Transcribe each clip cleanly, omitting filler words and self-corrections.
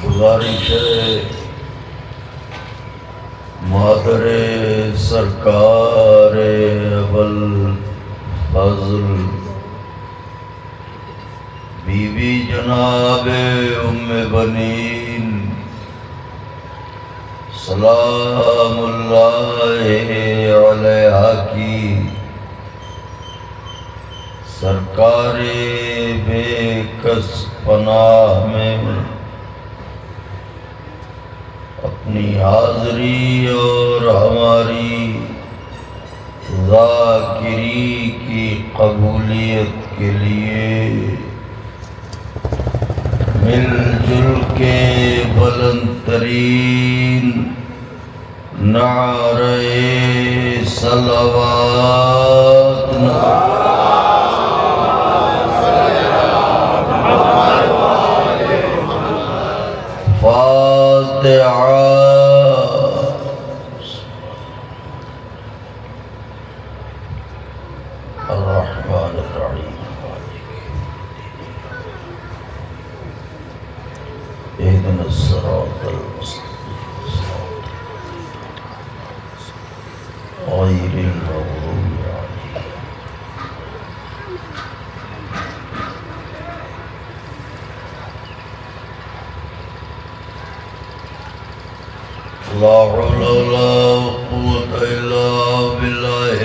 گزارش ہے مادر سرکار ابوالفضل بی بی جناب ام بنین سلام اللہ علیہا کی سرکار بے کس پناہ میں اپنی حاضری اور ہماری ذاکری کی قبولیت کے لیے مل جل کے بلند ترین نعرہ صلوات فاتحہ الرحمن الرحیم اهدنا الصراط المستقيم غير المغضوب عليهم لا حول ولا قوة إلا بالله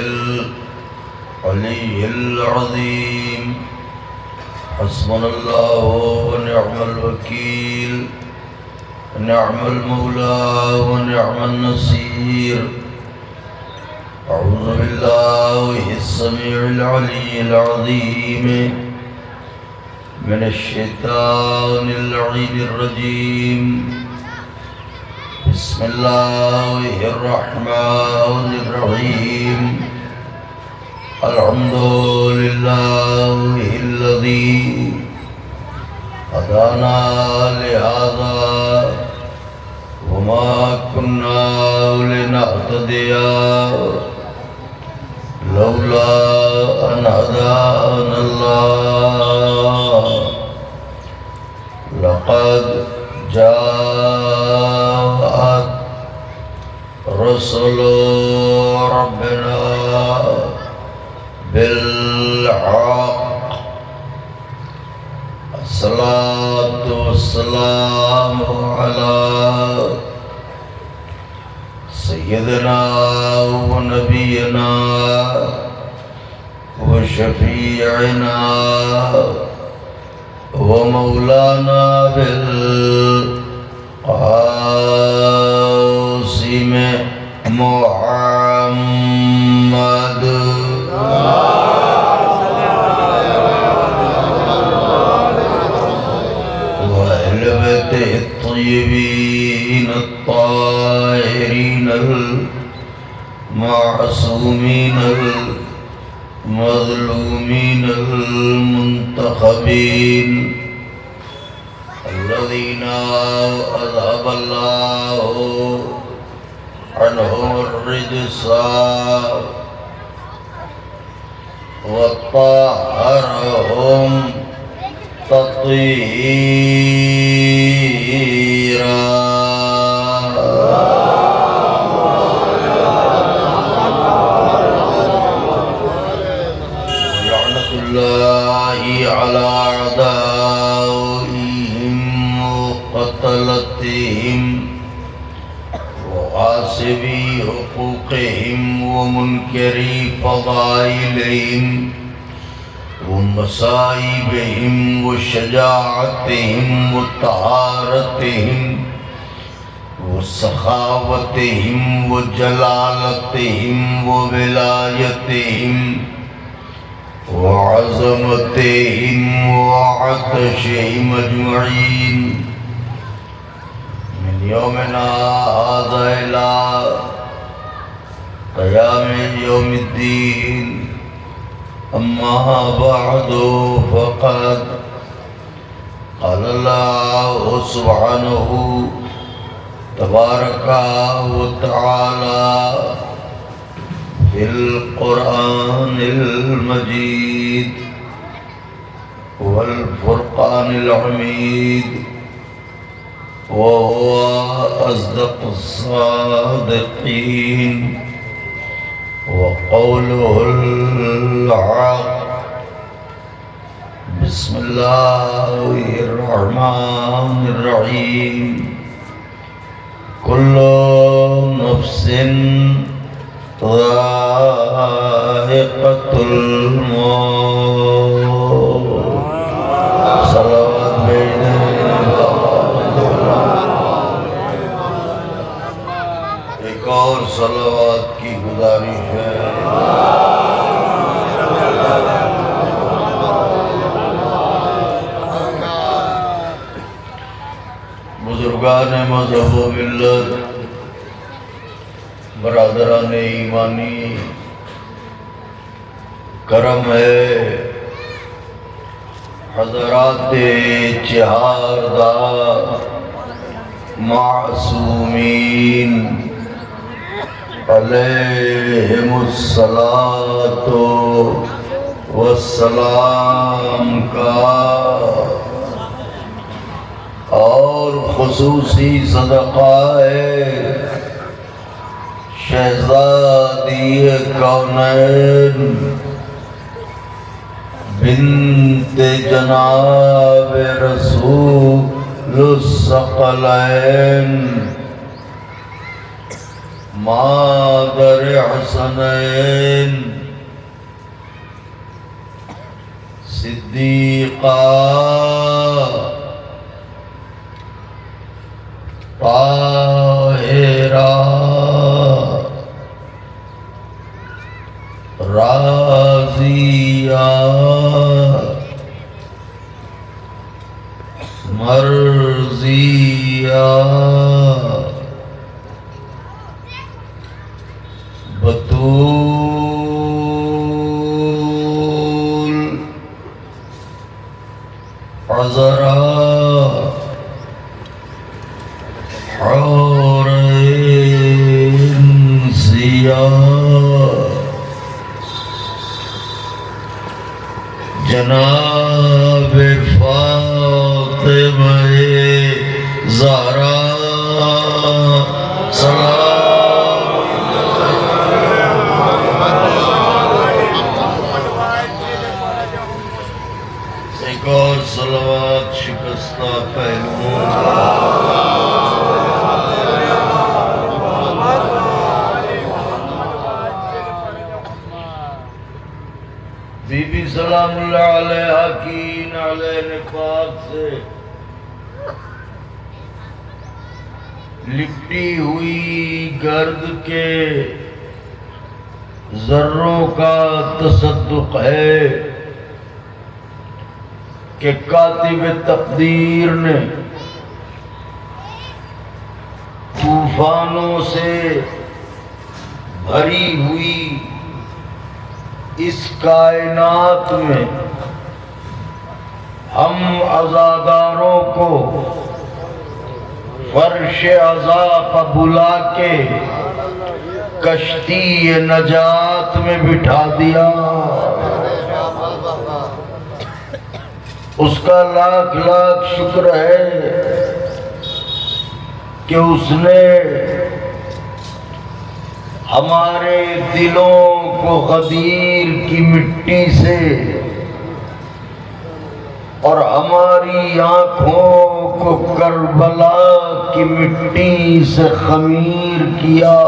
العلي العظيم حسبنا الله ونعم الوكيل نعم المولى ونعم النصير أعوذ بالله السميع العلي العظيم من الشيطان اللعين الرجيم بسم الله الرحمن الرحيم الحمد لله الذي هدانا لهذا وما كنا لنهتدي لولا أن هدانا الله لقد جاءت رسل ربنا بالحق الصلاة والسلام على سيدنا ونبينا وشفيعنا ومولانا بالقاسم محمد وأهل بيته الطيبين الطاهرين المعصومين المظلومين المنتخبين الذين أذهب الله عنهم الرجس وطهرهم تطهيرا لعنة الله على أعدائهم وقتلتهم وغاصبي حقوقهم ومنكري فضائلهم ومصائبهم وشجاعتهم وطهارتهم وسخاوتهم وجلالتهم وولايتهم وعظمتهم وعطشهم أجمعين من يومنا هذا إلى قيام يوم الدين أما بعد فقد قال الله سبحانه تبارك وتعالى في القرآن المجيد والفرقان الحميد وهو أصدق الصادقين وقوله الحق. بسم الله الرحمن الرحيم. كل نفس ذائقة الموت. صلوات بھیجنے. ایک اور صلوات کی گزارش ہے. بزرگان مذہب و ملت، برادران ایمانی، کرم ہے حضرات چہاردار معصومین علیہم الصلاۃ والسلام کا اور خصوصی صدقہ ہے شہزادی کونین بنت جناب رسول الثقلین مادر حسنین صدیقہ طاہرہ راضیہ مرضیہ بطول عذرا حورین سیاہ جناب فاطمہ زہرا ایک اور صلوات شکستہ پہلوؤں. بی بی سلام اللہ علیہ کی نعلین پاک سے لپٹی ہوئی گرد کے ذروں کا تصدق ہے کہ کاتب تقدیر نے طوفانوں سے بھری ہوئی اس کائنات میں ہم عزاداروں کو فرش عزا پر بلا کے کشتی نجات میں بٹھا دیا. اس کا لاکھ لاکھ شکر ہے کہ اس نے ہمارے دلوں کو غدیر کی مٹی سے اور ہماری آنکھوں کو کربلا کی مٹی سے خمیر کیا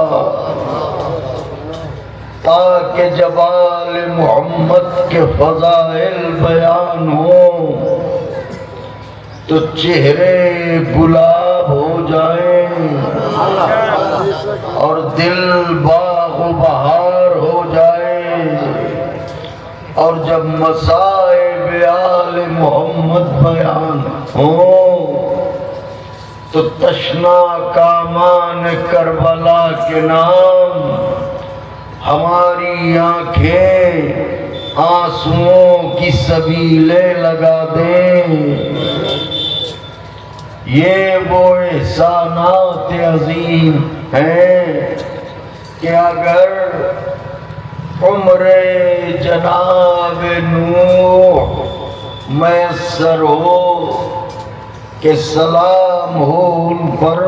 تاکہ جبال محمد کے فضائل بیان ہوں تو چہرے گلاب ہو جائیں اور دل باغ و بہار ہو جائے. اور جب مصائب آل محمد بیان ہوں تو تشنا کامان کربلا کے نام ہماری آنکھیں آنسوؤں کی سبیلیں لگا دیں. یہ وہ احسانات عظیم ہیں کہ اگر عمر جناب نوح میسر ہو کہ سلام ہو ان پر،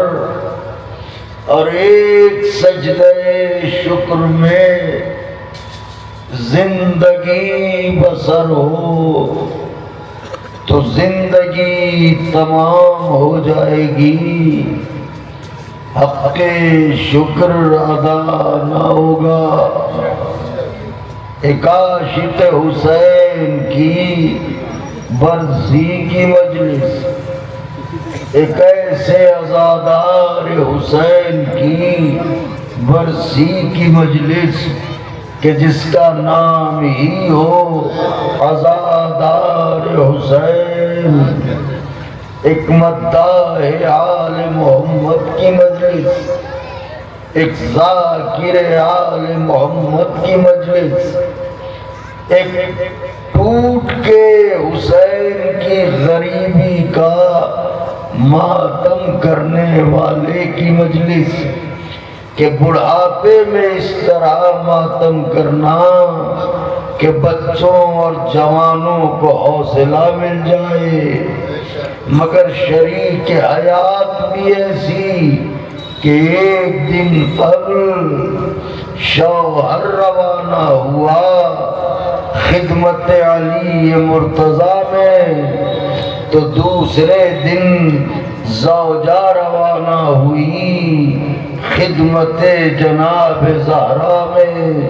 اور ایک سجدہ شکر میں زندگی بسر ہو تو زندگی تمام ہو جائے گی، حق شکر ادا نہ ہوگا۔ ایک عاشق حسین کی برسی کی مجلس، ایک ایسے عزادار حسین کی برسی کی مجلس کہ جس کا نام ہی ہو عزادار حسین، ایک مداح آل محمد کی مجلس، ایک ذاکر آل محمد کی مجلس، ایک ٹوٹ کے حسین کی غریبی کا ماتم کرنے والے کی مجلس، کہ بڑھاپے میں اس طرح ماتم کرنا کہ بچوں اور جوانوں کو حوصلہ مل جائے، مگر شریک حیات بھی ایسی کہ ایک دن قبل شوہر روانہ ہوا خدمت علی مرتضیٰ میں، تو دوسرے دن زوجہ روانہ ہوئی خدمت جناب زہرا میں،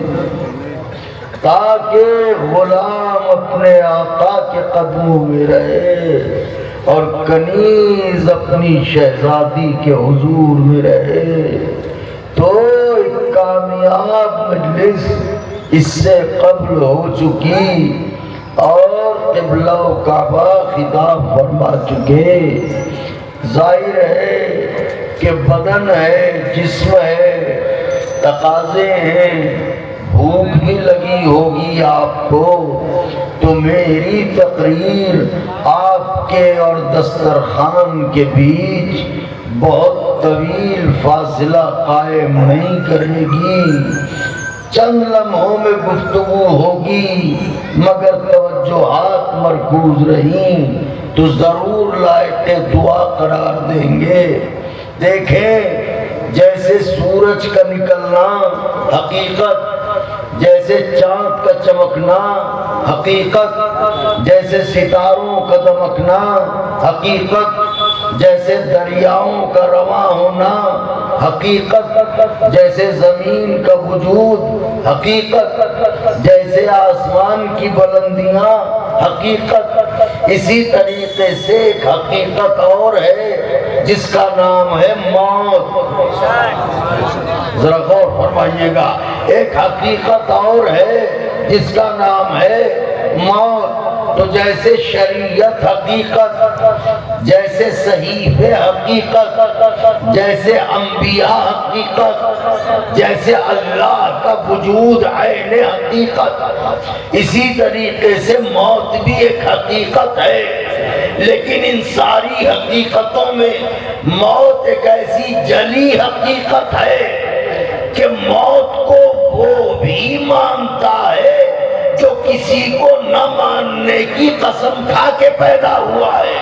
تاکہ غلام اپنے آقا کے قدموں میں رہے اور کنیز اپنی شہزادی کے حضور میں رہے۔ تو ایک کامیاب مجلس اس سے قبل ہو چکی اور قبلہ و کعبہ خطاب فرما چکے۔ ظاہر ہے کہ بدن ہے، جسم ہے، تقاضے ہیں، بھوک بھی لگی ہوگی آپ کو، تو میری تقریر آپ کے اور دسترخوان کے بیچ بہت طویل فاصلہ قائم نہیں کرے گی، چند لمحوں میں گفتگو ہوگی، مگر توجہات مرکوز رہیں تو ضرور لائق دعا قرار دیں گے۔ دیکھیں جیسے سورج کا نکلنا حقیقت، جیسے چاند کا چمکنا حقیقت، جیسے ستاروں کا دمکنا حقیقت، جیسے دریاؤں کا رواں ہونا حقیقت، جیسے زمین کا وجود حقیقت، جیسے آسمان کی بلندیاں حقیقت، اسی طریقے سے ایک حقیقت اور ہے جس کا نام ہے موت۔ ذرا غور فرمائیے گا، ایک حقیقت اور ہے جس کا نام ہے موت۔ تو جیسے شریعت حقیقت، جیسے صحیفے حقیقت، جیسے انبیاء حقیقت، جیسے اللہ کا وجود عین حقیقت، اسی طریقے سے موت بھی ایک حقیقت ہے۔ لیکن ان ساری حقیقتوں میں موت ایک ایسی جلی حقیقت ہے کہ موت کو وہ بھی مانتا ہے جو کسی کو نہ ماننے کی قسم کھا کے پیدا ہوا ہے۔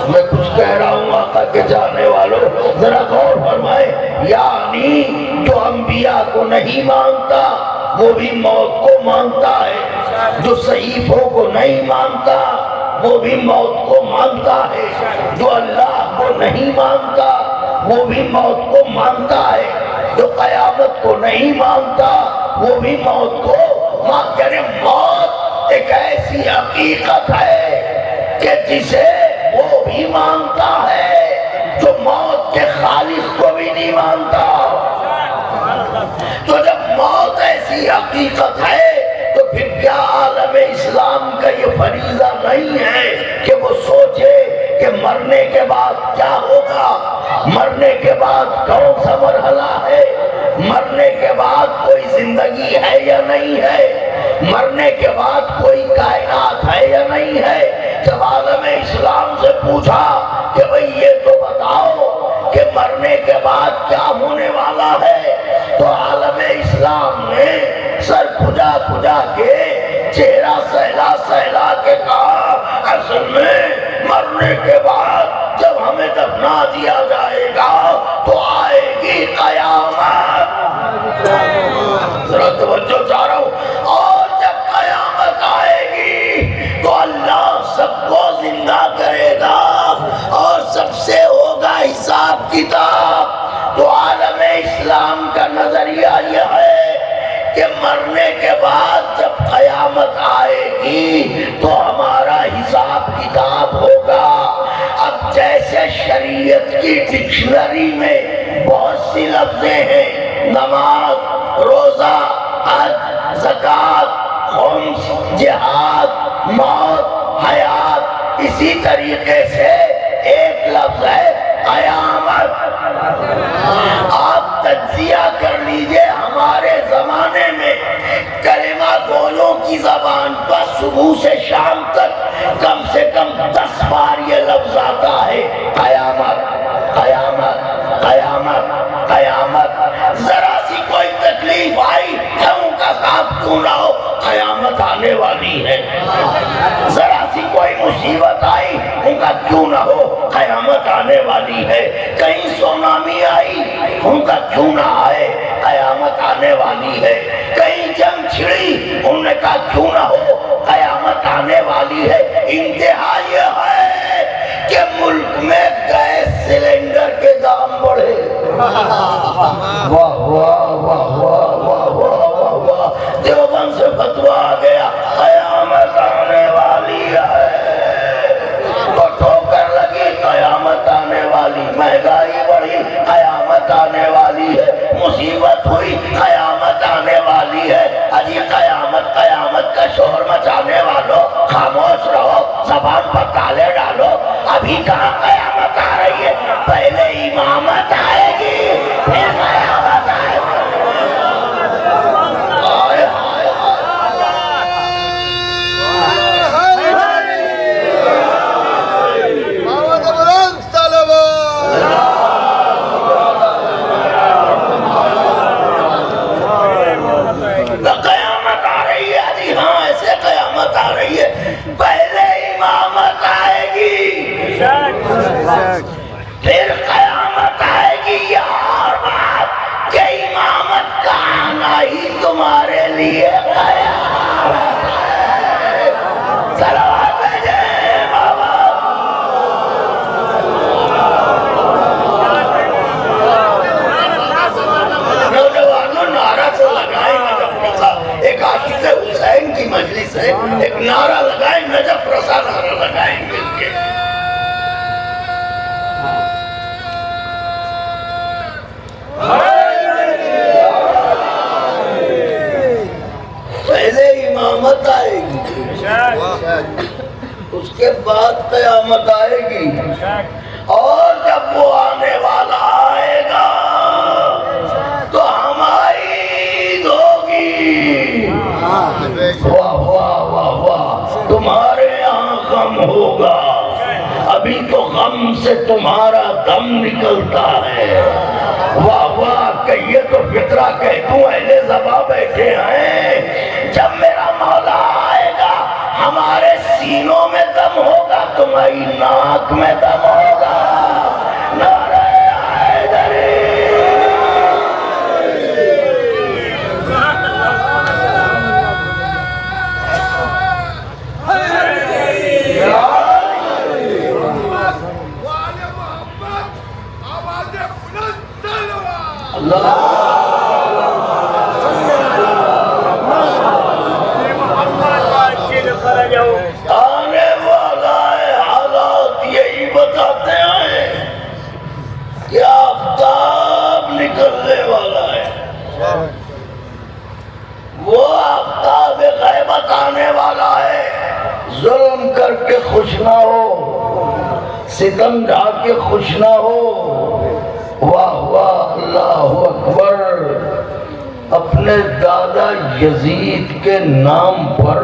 میں کچھ کہہ رہا ہوں آقا کے جانے والوں، ذرا غور فرمائے، یعنی جو انبیاء کو نہیں مانتا وہ بھی موت کو مانتا ہے، جو صحیفوں کو نہیں مانتا وہ بھی موت کو مانتا ہے، جو اللہ کو نہیں مانتا وہ بھی موت کو مانتا ہے، جو قیامت کو نہیں مانتا وہ بھی موت کو مانتا ہے۔ موت ایک ایسی حقیقت ہے کہ جسے وہ بھی مانتا ہے جو موت کے خالق کو بھی نہیں مانتا۔ تو جب موت ایسی حقیقت ہے تو پھر کیا عالم اسلام کا یہ فریضہ نہیں ہے کہ وہ سوچے کہ مرنے کے بعد کیا ہوگا، مرنے کے بعد کون سا مرحلہ ہے، مرنے کے بعد کوئی زندگی ہے یا نہیں ہے، مرنے کے بعد کوئی کائنات ہے یا نہیں ہے۔ جب عالم اسلام سے پوچھا کہ بھئی یہ تو بتاؤ کہ مرنے کے بعد کیا ہونے والا ہے، تو عالم اسلام نے سر کھجا کھجا کے چہرہ سہلا سہلا کے کہا، اصل میں مرنے کے بعد جب ہمیں دفنا دیا جائے گا تو آئے گی قیامت. ذرا توجہ چاہ رہا ہوں. اور جب قیامت آئے گی تو اللہ سب کو زندہ کرے گا اور سب سے ہوگا حساب کتاب. تو عالم اسلام کا نظریہ یہ ہے کہ مرنے کے بعد جب قیامت آئے گی تو ہمارا حساب کتاب ہوگا. اب جیسے شریعت کی ڈکشنری میں بہت سی لفظیں ہیں، نماز، روزہ، حج، زکوٰۃ، خمس، جہاد، موت، حیات، اسی طریقے سے ایک لفظ ہے قیامت. آپ تجزیہ کر لیجئے، ہمارے زمانے میں کلمہ گویوں کی زبان پر صبح سے شام تک کم سے کم 10 بار یہ لفظ آتا ہے، قیامت، قیامت، قیامت، قیامت. ذرا سی کوئی تکلیف آئی ہم کا صاحب کیوں نہ ہو، قیامت آنے والی ہے. ذرا سی کوئی مصیبت آئی ان کا کیوں نہ ہو، قیامت آنے والی ہے. کہیں سونامی آئی ان کا کیوں نہ آئے، قیامت آنے والی ہے. کہیں جنگ چھڑی انہوں نے کہا کیوں نہ ہو، قیامت آنے والی ہے. انتہا یہ ہے کہ ملک میں گیس سلنڈر کے دام بڑھے. واہ واہ واہ واہ واہ واہ واہ. دیوبند سے فتویٰ آ گیا قیامت آنے والی ہے. تو ٹھوکر لگی قیامت آنے والی، مہنگائی بڑھی قیامت آنے والی ہے، مصیبت ہوئی قیامت آنے والی ہے. اجی قیامت قیامت کا شور مچانے والوں خاموش رہو، زبان پر تالے ڈالو. ابھی کہاں قیامت آ رہی ہے، پہلے امامت آئے گی پھر قیامت آئے گی. قیامت آ رہی ہے جی ہاں، ایسے قیامت آ رہی ہے، پہلے امامت آئے گی پھر قیامت آئے گی. یہ اور بات کہ امامت کا آنا ہی تمہارے لیے قیامت ہے. صلوات بھیجیں بابا. نوجوانوں نعرہ تو لگائیں نجف رسا، ایک عاشق حسین کی مجلس ہے، ایک نعرہ لگائیں نجف رسا، نعرہ لگائیں مل کے. پہلے امامت آئے گی، اس کے بعد قیامت آئے گی. اور جب وہ آنے والا آئے گا تو ہماری عید ہوگی. واہ واہ واہ واہ. تمہارے یہاں غم ہوگا، ابھی تو غم سے تمہارا دم نکلتا ہے. واہ واہ. کہ یہ تو فطرہ کہتوں اہل زبا بیٹھے ہیں، جب میرا مولا آئے گا ہمارے سینوں میں دم ہوگا، تمہاری ناک میں دم ہوگا. نعرہ حیدری. آنے والا ہے حالات یہی بتاتے ہیں کہ آفتاب نکلنے والا ہے. وہ آفتاب غیبت آنے والا ہے. ظلم کر کے خوش نہ ہو، ستم ڈھا کے خوش نہ ہو. واہ واہ اللہ اکبر. اپنے دادا یزید کے نام پر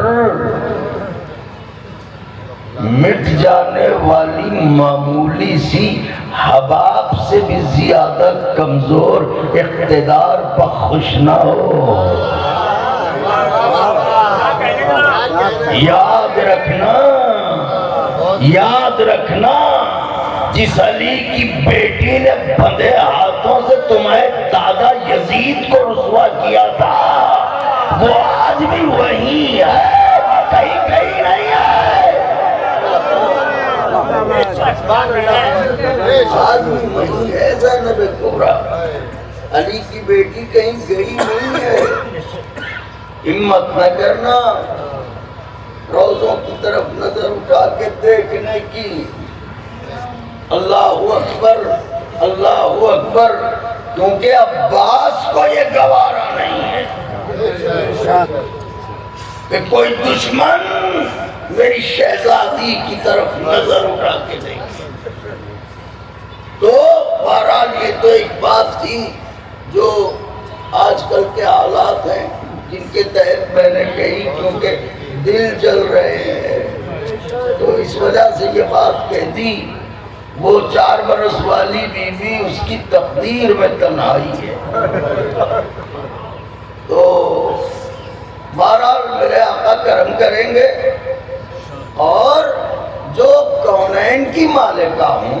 مٹ جانے والی معمولی سی حباب سے بھی زیادہ کمزور اقتدار پر خوش نہ ہو. یاد رکھنا یاد رکھنا جس علی کی بیٹی نے بندے ہاتھوں سے تمہیں دادا یزید کو رسوا کیا تھا وہ آج بھی وہی ہے، کہیں کہیں نہیں ہے، آج بھی وہی ہے زینب کبریٰ، علی کی بیٹی کہیں گئی نہیں ہے۔ ہمت نہ کرنا روزوں کی طرف نظر اٹھا کے دیکھنے کی۔ اللہ اکبر، اللہ اکبر، کیونکہ عباس کو یہ گوارا نہیں ہے کہ کوئی دشمن میری شہزادی کی طرف نظر اٹھا کے دیکھے۔ تو بہرحال یہ تو ایک بات تھی جو آج کل کے حالات ہیں جن کے تحت میں نے کہی، کیونکہ دل جل رہے ہیں تو اس وجہ سے یہ بات کہہ دی۔ وہ 4 برس والی بیوی اس کی تقدیر میں تنہائی ہے۔ تو بہرحال میرے آقا کرم کریں گے، اور جو کونین کی مالکہ ہوں،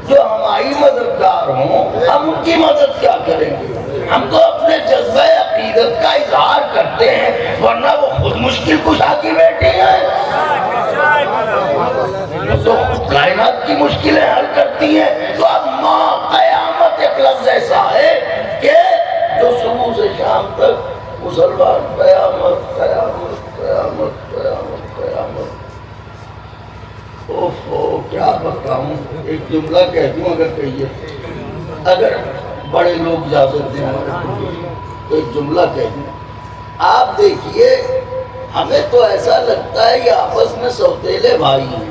جو ہماری مددگار ہوں، ہم ان کی مدد کیا کریں گے؟ ہم تو اپنے جذبہ عقیدت کا اظہار کرتے ہیں، ورنہ وہ خود مشکل کشا کی بیٹی ہیں، تو کائنات کی مشکلیں حل کرتی ہیں۔ تو اب ماں قیامت ایک لفظ ایسا ہے کہ جو صبح سے شام تک مسلمان قیامت قیامت قیامت قیامت قیامت۔ اوہ کیا بتاؤں، ایک جملہ کہہ دوں اگر کہیے، اگر بڑے لوگ اجازت دیں تو ایک جملہ کہہ دوں۔ آپ دیکھیے ہمیں تو ایسا لگتا ہے یہ آپس میں سوتیلے بھائی ہیں۔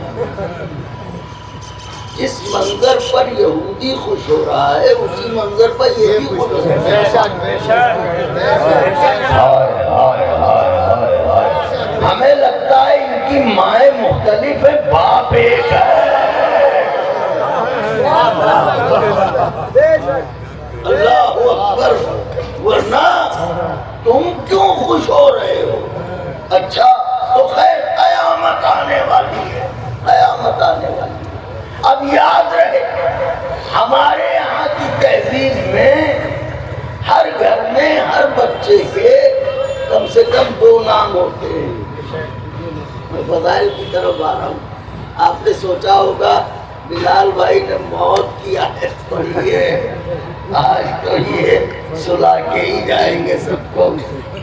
جس منظر پر یہودی خوش ہو رہا ہے اسی منظر پر یہ بھی خوش ہو رہا ہے۔ ہمیں لگتا ہے ان کی مائیں مختلف ہیں، باپ ایک ہے۔ اللہ اکبر، ورنہ تم کیوں خوش ہو رہے ہو؟ اچھا تو خیر قیامت آنے والی ہے، قیامت آنے والی ہے۔ اب یاد رہے ہمارے یہاں کی تہذیب میں ہر گھر میں ہر بچے کے کم سے کم 2 نام ہوتے ہیں۔ میں فضائل کی طرف آ رہا ہوں۔ آپ نے سوچا ہوگا بلال بھائی نے موت کی آیت پڑھی ہے، آج تو یہ سلا کے ہی جائیں گے سب کو۔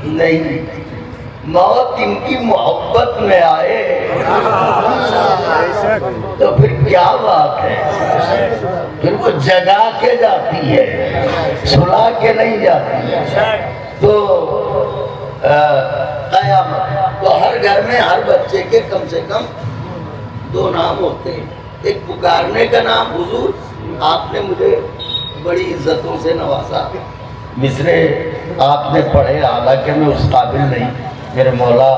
نہیں، موت ان کی محبت میں آئے تو پھر کیا بات ہے، پھر وہ جگا کے جاتی ہے، سلا کے نہیں جاتی ہے۔ تو قیامت تو ہر گھر میں ہر بچے کے کم سے کم 2 نام ہوتے ہیں۔ ایک پکارنے کا نام، حضور آپ نے مجھے بڑی عزتوں سے نوازا، مصرے آپ نے پڑھے، حالانکہ میں اس قابل نہیں، میرے مولا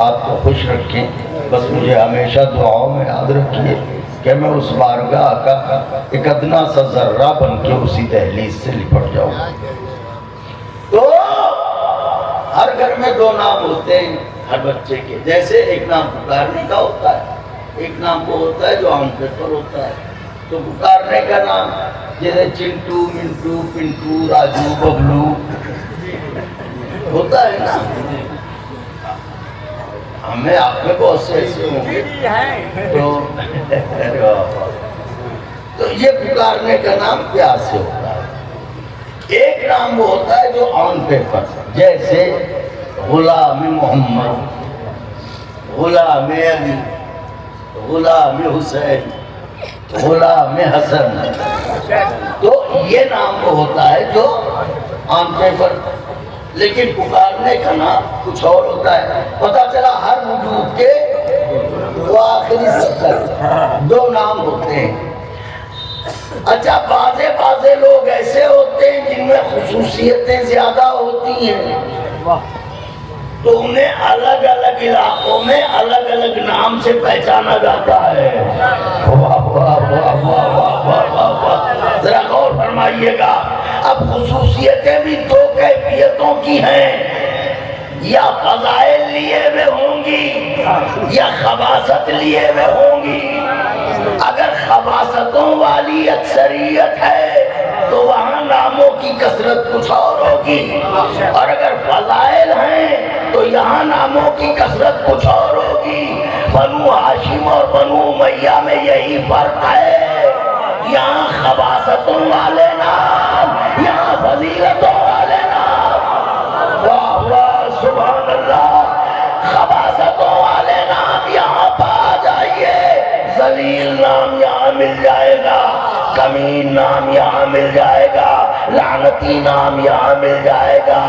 آپ کو خوش رکھیں، بس مجھے ہمیشہ دعاؤں میں یاد رکھیے کہ میں اس بارگاہ کا ایک ادنا سا ذرہ بن کے اسی دہلیز سے لپٹ جاؤں۔ تو ہر گھر میں 2 نام ہوتے ہیں ہر بچے کے، جیسے ایک نام پکارنے کا ہوتا ہے، ایک نام وہ ہوتا ہے جو عام پر ہوتا ہے۔ تو پکارنے کا نام جیسے چنٹو، منٹو، پنٹو، راجو، ببلو ہوتا ہے نا، ہمیں آپ میں بہت سے ایسے ہوں گے، تو یہ پکارنے کا نام پیار سے ہوتا ہے۔ ایک نام وہ ہوتا ہے جو آن پیپر، جیسے غلام محمد، غلام علی، غلام حسین، غلام حسن، تو یہ نام وہ ہوتا ہے جو آن پیپر۔ لیکن پکارنے کا نام کچھ اور ہوتا ہے۔ پتہ چلا ہر وجود کے وہ آخری سطر 2 نام ہوتے ہیں۔ اچھا بعضے لوگ ایسے ہوتے ہیں جن میں خصوصیتیں زیادہ ہوتی ہیں، تو انہیں الگ الگ علاقوں میں الگ الگ نام سے پہچانا جاتا ہے۔ واہ واہ واہ واہ واہ واہ واہ واہ، ذرا غور فرمائیے گا۔ اب خصوصیتیں بھی 2 کیفیتوں کی ہیں، یا فضائل لیے ہوئے ہوں گی یا خباثت لیے ہوئے ہوں گی؟ اگر خباثتوں والی اکثریت ہے تو وہاں ناموں کی کثرت کچھ اور ہوگی، اور اگر فضائل ہیں تو یہاں ناموں کی کثرت کچھ اور ہوگی۔ بنو ہاشم اور بنو امیہ میں یہی فرق ہے، یہاں خباثتوں والے نام، یہاں فضیلتوں والے نام۔ واہ واہ سبحان اللہ، خباثتوں والے نام یہاں پا جائیے، ذلیل نام یہاں مل جائے گا، کمین نام یہاں مل جائے گا، لعنتی نام یہاں مل جائے گا،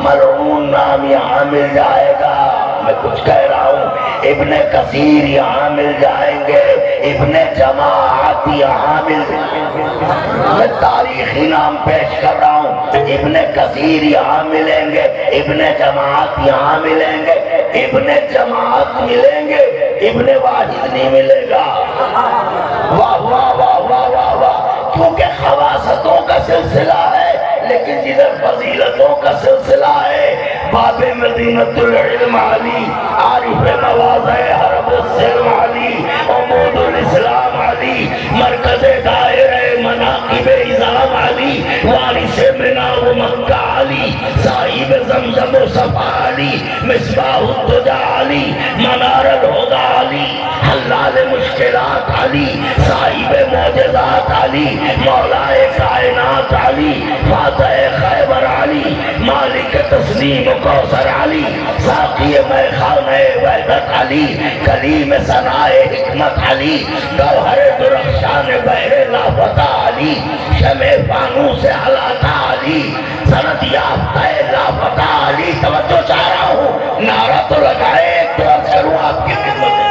ملعون نام یہاں مل جائے گا۔ میں کچھ کہہ رہا ہوں، ابن کثیر یہاں مل جائیں گے، ابن جماعت یہاں مل جائیں گے۔ میں تاریخی نام پیش کر رہا ہوں، ابن کثیر یہاں ملیں گے، ابن جماعت یہاں ملیں گے، ابن جماعت ملیں گے، ابن واحد نہیں ملے گا۔ واہ واہ واہ واہ واہ واہ، کیونکہ خواصتوں کا سلسلہ ہے، لیکن جدھر فضیلتوں کا سلسلہ ہے، باب مدینۃ العلم علی، عارف مواضع حرب السلم علی، عمود الاسلام علی، مرکز دائرہ مناقب اعظام علی، وارث منا و مکہ علی، صاحب زمزم و صفا علی، مصباح الدجا علی، منار الہدی علی، حلال مشکلات علی، صاحب معجزات علی، مولا کائنات علی، فاتح خیبر علی، مالک تسلیم و کوثر علی، ساقی میخانہ وحدت علی، کلیم ثنائے حکمت علی، گوہر درخشان بحر لافتہ علی، شمع فانوس علاقہ علی، سند یافتہ لافتہ علی۔ توجہ چاہ رہا ہوں، نعرہ تو لگائے، ایک دو عرض کروں آپ کی خدمت میں۔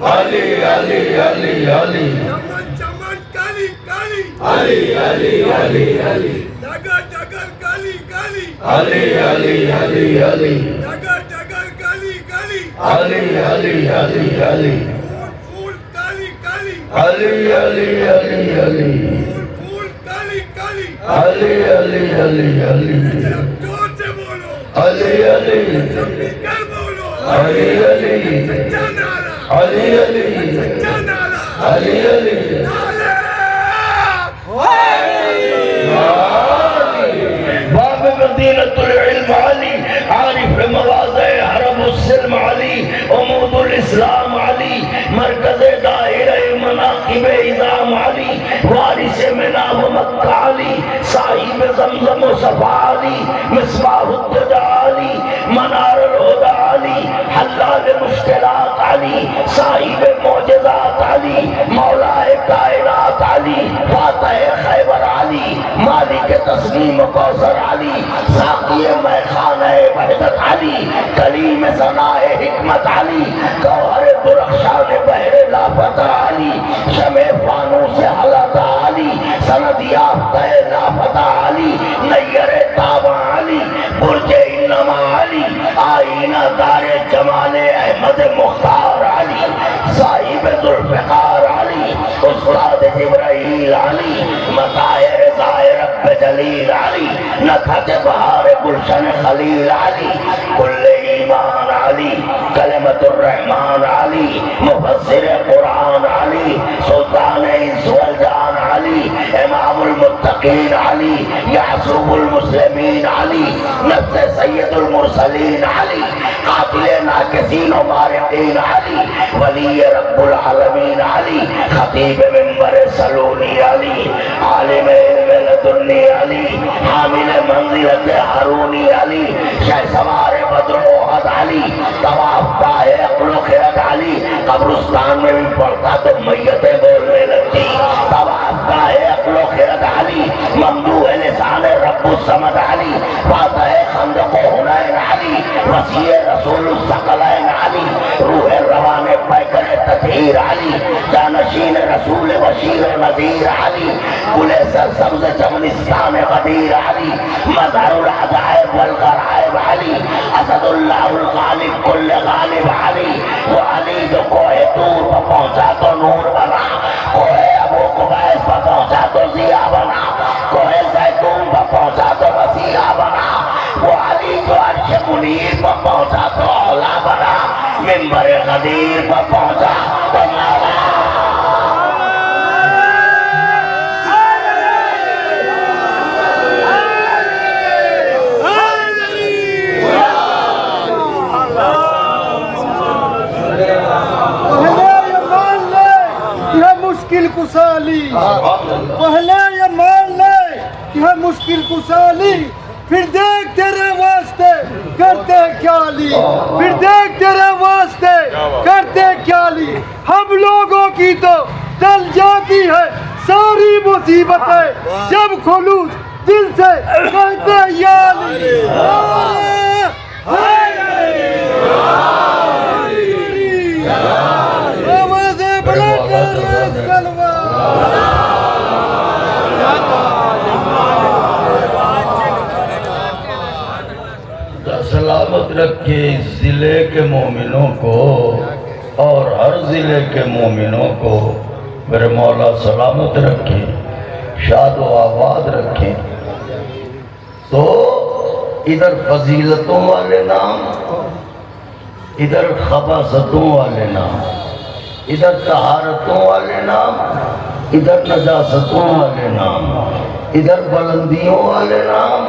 علی علی علی علی چمن چمن کالی کالی علی علی علی علی ڈگر ڈگر کالی کالی علی علی علی علی ڈگر ڈگر کالی کالی علی علی علی علی پھول پھول کالی کالی علی علی علی علی پھول پھول کالی کالی علی علی علی علی زور سے بولو علی علی سب کر بولو علی علی سچا نعرہ علی علی سچا نعرہ علی علی باب مدینۃ العلم علی، عارف مواضع حرم السلم علی، عمود الاسلام علی، مرکز دائرہ مناقب اعظام علی، وارث منا و مکہ علی، صاحب زمزم و صفا علی، مصباح الدجا علی، منار الہدی علی، حلال مشکلات علی، صاحب معجزات علی، مولا کائنات علی، فاتح خیبر علی، مالک تسلیم و کوثر علی، ساقی میخانہ وحدت علی، کلیم ثنائے حکمت علی، گوہر درخشان بحر لافتہ علی، شمع فانوس علاقہ علی، سند یافتہ لافتہ علی، نیر تابع علی، برج انما علی، آئینہ دار جمال احمد مختار علی، صاحب ذوالفقار علی، استاد جبرائیل علی، مطاہر ظاہر رب جلیل علی، نکھت بہار گلشن خلیل علی، کل ایمان علی، کلمت الرحمن علی، مفسر قرآن علی، سلطان انس والجان علی، امام المتقین علی، یعصوب المسلمین علی، نفس سید المرسلین علی، قاتل ناکسین و مارقین علی، ولی رب العالمین علی، خطیب منبر سلونی علی، عالم علم لدنی علی، حامل منزلت ہارونی علی، شہ سوار بدر احد علی، طواف گاہ عقل و خرد علی۔ قبرستان میں بھی پڑھتا تو میتیں بولنے لگتی، طواف گاہ عقل و خرد علی، ممدوح لسان رب الصمد علی، فاتح خندق و حنین علی، وسیع رسول الثقلین علی، روح روان پیکر تتھی شبیر علی، جانشین رسول بشیر و نذیر علی، گل سرسبز چمنستان غدیر علی، مظہر العجائب والغرائب علی، اسد اللہ الغالب کل غالب علی، وہ علی جو کوہ طور پر پہنچا تو نور بنا، کوہ ابو قبیس پر پہنچا تو ضیاء بنا، کوہ زیتون پر پہنچا تو وسیع بنا، وہ علی جو عرش منیر پر پہنچا تو اولا بنا، منبر غدیر پر پہنچا تو مولا۔ مشکل کسالی پہلے یہ مان لے کہ ہے مشکل کسالی، پھر دیکھ تیرے واسطے کرتے کیا لی، پھر دیکھ تیرے واسطے کرتے کیا لی، ہم لوگوں کی تو ٹل جاتی ہے ساری مصیبتیں جب خلوص دل سے کہتے یا علی۔ سلامت رکھے اس ضلع کے مومنوں کو اور ہر ضلع کے مومنوں کو میرے مولا سلامت رکھے، شاد و آباد رکھے۔ تو ادھر فضیلتوں والے نام، ادھر خباثتوں والے نام، ادھر طہارتوں والے نام، ادھر نجاستوں والے نام، ادھر بلندیوں والے نام،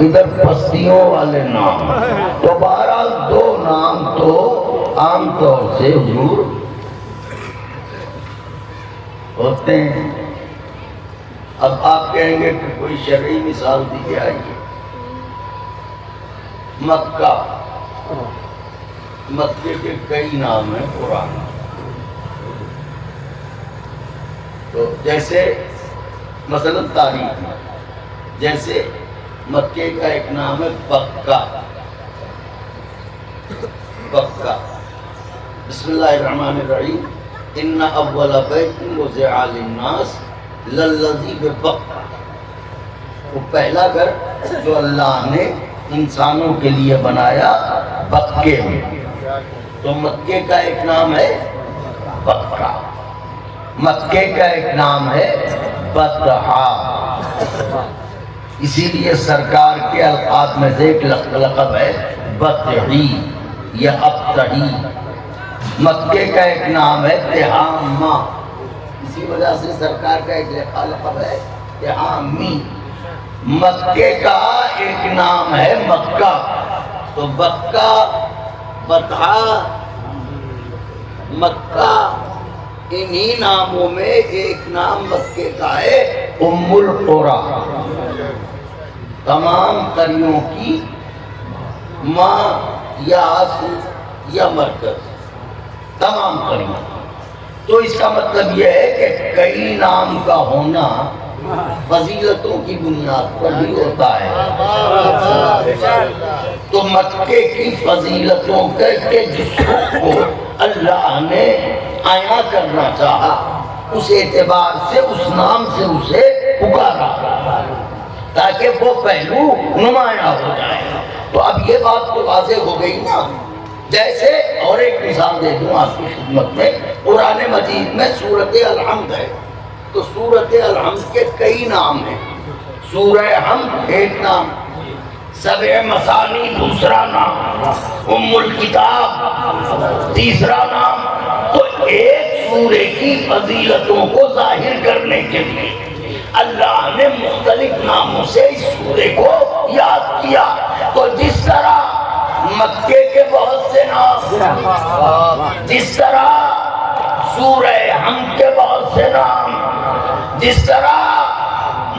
ادھر پستیوں والے نام۔ تو بہرحال دو نام تو عام طور سے حضور ہوتے ہیں۔ اب آپ کہیں گے کہ کوئی شرعی مثال دی جائے گی۔ مکہ، مکے کے کئی نام ہیں قرآن، تو جیسے مثلا تاریخ میں، جیسے مکے کا ایک نام ہے بکہ، بکہ۔ بسم اللہ الرحمن الرحیم، ان اول بیت وضع للناس للذی ببکہ، وہ پہلا گھر جو اللہ نے انسانوں کے لیے بنایا بکے میں، تو مکے کا ایک نام ہے بکہ، مکے کا ایک نام ہے بطحا۔ اسی لیے سرکار کے القاب میں سے ایک لقب ہے بطحی یا ابتحی۔ مکے کا ایک نام ہے تہامہ، اسی وجہ سے سرکار کا ایک لقب ہے تہامی۔ مکے کا ایک نام ہے مکہ، تو بکہ، بطحا، مکہ، انہی ناموں میں ایک نام مکے کا ہے ام القریٰ، تمام قریوں کی ماں یا اصل یا مرکز، تمام قریوں۔ تو اس کا مطلب یہ ہے کہ کئی نام کا ہونا فضیلتوں کی بنیاد پر بھی ہوتا ہے۔ تو مکے کی فضیلتوں کے جسم کو اللہ نے عیاں کرنا چاہا، اس اعتبار سے اس نام سے اسے پکارا تاکہ وہ پہلو نمایاں ہو جائے۔ تو اب یہ بات تو واضح ہو گئی نا۔ جیسے اور ایک مثال دے دوں آپ کی خدمت میں، قرآن مجید میں سورۃ الحمد ہے، تو سورۃ الحمد کے کئی نام ہیں۔ سورہ حمد ایک نام، سبع مثانی دوسرا نام، ام الکتاب تیسرا نام۔ تو ایک سورے کی فضیلتوں کو ظاہر کرنے کے لیے اللہ نے مختلف ناموں سے اس سورے کو یاد کیا۔ تو جس طرح مکے کے بہت سے نام، جس طرح سورہ حمد کے بہت سے نام، جس طرح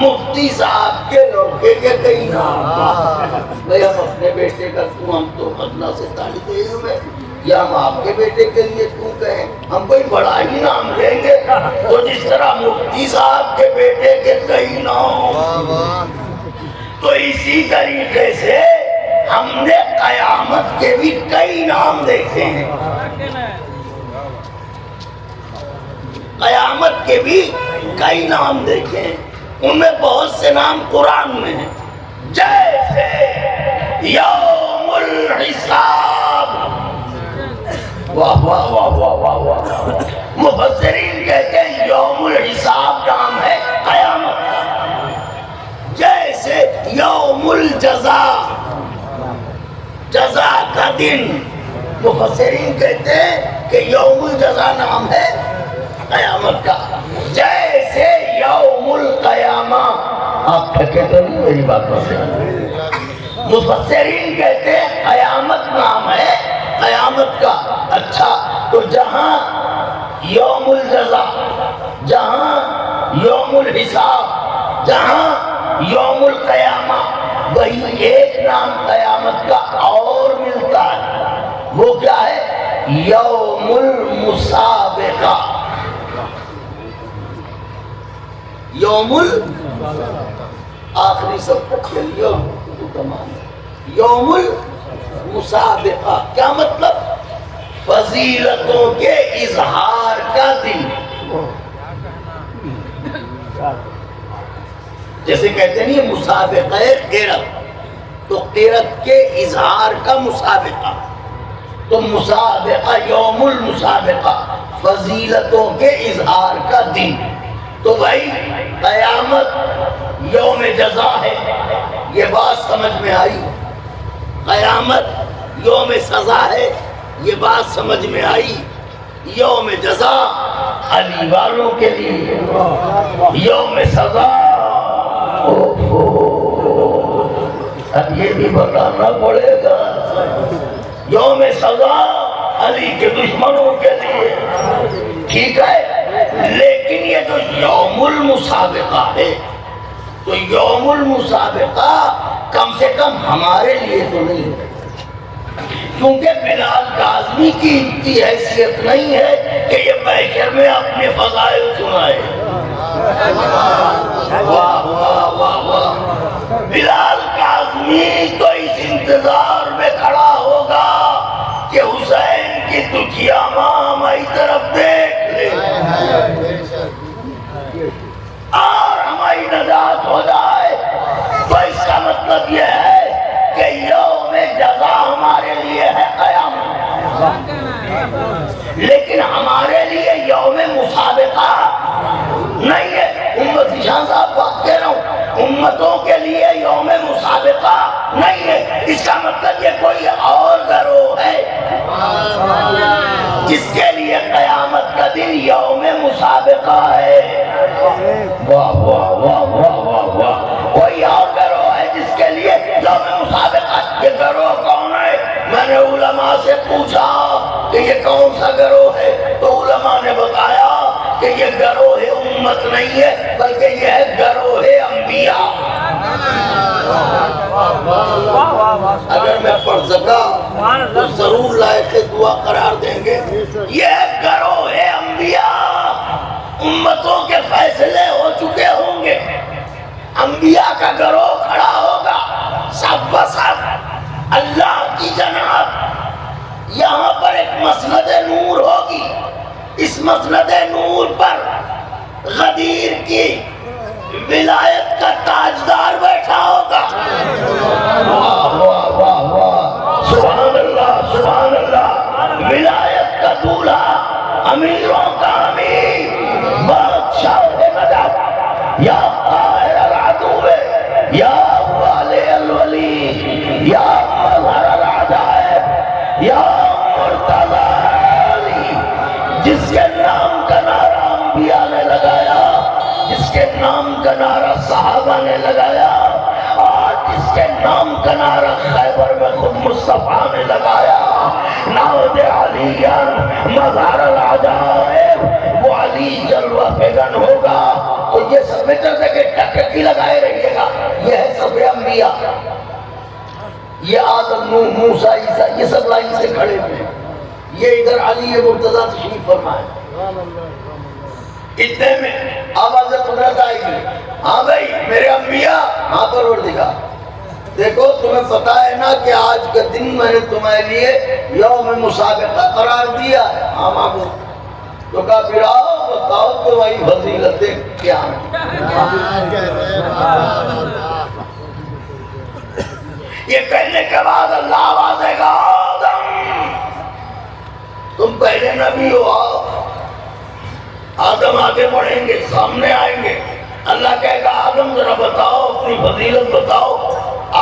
مفتی صاحب کے لڑکے کے کئی نام، بھئی ہم اپنے بیٹے کا کیوں، ہم تو مدنہ سے طالب علم ہے، یا ہم آپ کے بیٹے کے لیے کیوں کہیں، ہم کوئی بڑا ہی نام لیں گے۔ تو جس طرح مفتی صاحب کے بیٹے کے کئی نام، تو اسی طریقے سے ہم نے قیامت کے بھی کئی نام دیکھے ہیں۔ قیامت کے بھی کئی نام دیکھے ہیں، ان میں بہت سے نام قرآن میں ہیں، جیسے یوم الحساب۔ واہ واہ واہ واہ واہ واہ، مفسرین کہتے ہیں یوم الحساب نام ہے قیامت کا۔ جیسے یوم الجزا، جزا کا دن، مفسرین کہتے ہیں کہ یوم الجزا نام ہے قیامت کا۔ جیسے یوم القیامہ، آپ تھکے تو نہیں میری باتوں سے؟ مفسرین کہتے ہیں قیامت نام ہے قیامت کا۔ اچھا، تو جہاں یوم الجزا، جہاں یوم الحساب، جہاں یوم القیامہ، وہی ایک نام قیامت کا اور ملتا ہے، وہ کیا ہے؟ یوم المسابقہ۔ یوم آخری سب تک یوم المسابقہ کیا مطلب؟ فضیلتوں کے اظہار کا دن۔ جیسے کہتے ہیں یہ مسابقہ قرت، تو قرت کے اظہار کا مسابقہ، تو مسابقہ یوم المسابقہ، فضیلتوں کے اظہار کا دن۔ تو بھائی قیامت یوم جزا ہے، یہ بات سمجھ میں آئی؟ قیامت یوم سزا ہے، یہ بات سمجھ میں آئی؟ یوم جزا علی والوں کے لیے، یوم سزا اب یہ بھی بتانا پڑے گا، یوم سزا علی کے دشمنوں کے لیے، ٹھیک ہے؟ لیکن یہ جو یوم المسابقہ ہے، تو یوم المسابقہ کم سے کم ہمارے لیے تو نہیں ہے، کیونکہ بلال کاظمی کی اتنی حیثیت نہیں ہے کہ یہ محشر میں اپنے فضائل سنائے۔ واہ واہ واہ واہ، بلال کاظمی تو اس انتظار میں کھڑا ہوگا کہ حسین کی دکھیا ماں ہماری طرف دیکھ لے اور ہماری نجات ہو جائے۔ تو اس کا مطلب یہ ہے کہ یوم جزا ہمارے لیے ہے قیامت، لیکن ہمارے لیے یوم مسابقہ نہیں ہے۔ امت شاہ صاحب بات کہہ رہا ہوں، امتوں کے لیے یوم مسابقہ نہیں ہے۔ اس کا مطلب یہ کوئی اور گروہ ہے جس کے لیے قیامت کا دن یوم مسابقہ ہے۔ واہ واہ واہ واہ واہ واہ، کوئی اور گروہ ہے جس کے لیے یوم مسابقہ۔ یہ گروہ کون ہے؟ میں نے علماء سے پوچھا کہ یہ کون سا گروہ ہے، تو علماء نے بتایا کہ یہ گروہ امت نہیں ہے، بلکہ یہ ہے گروہ انبیاء۔ اگر میں پڑھ سکا تو ضرور لائق دعا قرار دیں گے۔ یہ ہے گروہ انبیاء، امتوں کے فیصلے ہو چکے ہوں گے، انبیاء کا گروہ کھڑا ہوگا، سب بسب اللہ کی جناب۔ یہاں پر ایک مسند نور ہوگی، اس مسند نور پر غدیر کی ولایت کا تاجدار بیٹھا ہوگا۔ واہ واہ واہ واہ، سبحان اللہ سبحان اللہ، ولایت کا دولہا، امیروں کا امیر، بادشاہ مدد، یا قاہر العدو، یا والی الولی، یا مظہر العجائب، یا مرتضی علی، جس کے نام کا نعرہ انبیاء نے لگایا، جس کے نام کا نعرہ صحابہ نے لگایا، اور جس کے نام کا نعرہ خیبر میں خود مصطفیٰ نے لگایا، نعوذ علیان مظہر العجائب، وہ علی جلوہ فگن ہوگا۔ تو یہ سب بیٹر سے کہ ٹکٹی لگائے رہیے گا، یہ ہے سب انبیاء، یہ آدم نوح موسیٰ عیسیٰ، یہ سب لائن سے کھڑے ہوئے، یہ ادھر علی مرتضیٰ تشریف فرمائے۔ اتنے میں آواز قدرت آئے گی، ہاں بھائی میرے انبیاء، ہاں پروردگار، دیکھو تمہیں پتا ہے نا کہ آج کا دن میں نے تمہارے لیے یوم مسابقہ قرار دیا ہے۔ ہاں معبود، تو کہا پھر آؤ بتاؤ کہ وہی فضیلتیں کیا ہیں۔ یہ کہنے کے بعد اللہ آواز دے گا آدم تم پہلے نبی ہو آؤ۔ آدم آگے بڑھیں گے، سامنے آئیں گے، اللہ کہے گا آدم ذرا بتاؤ اپنی فضیلت بتاؤ۔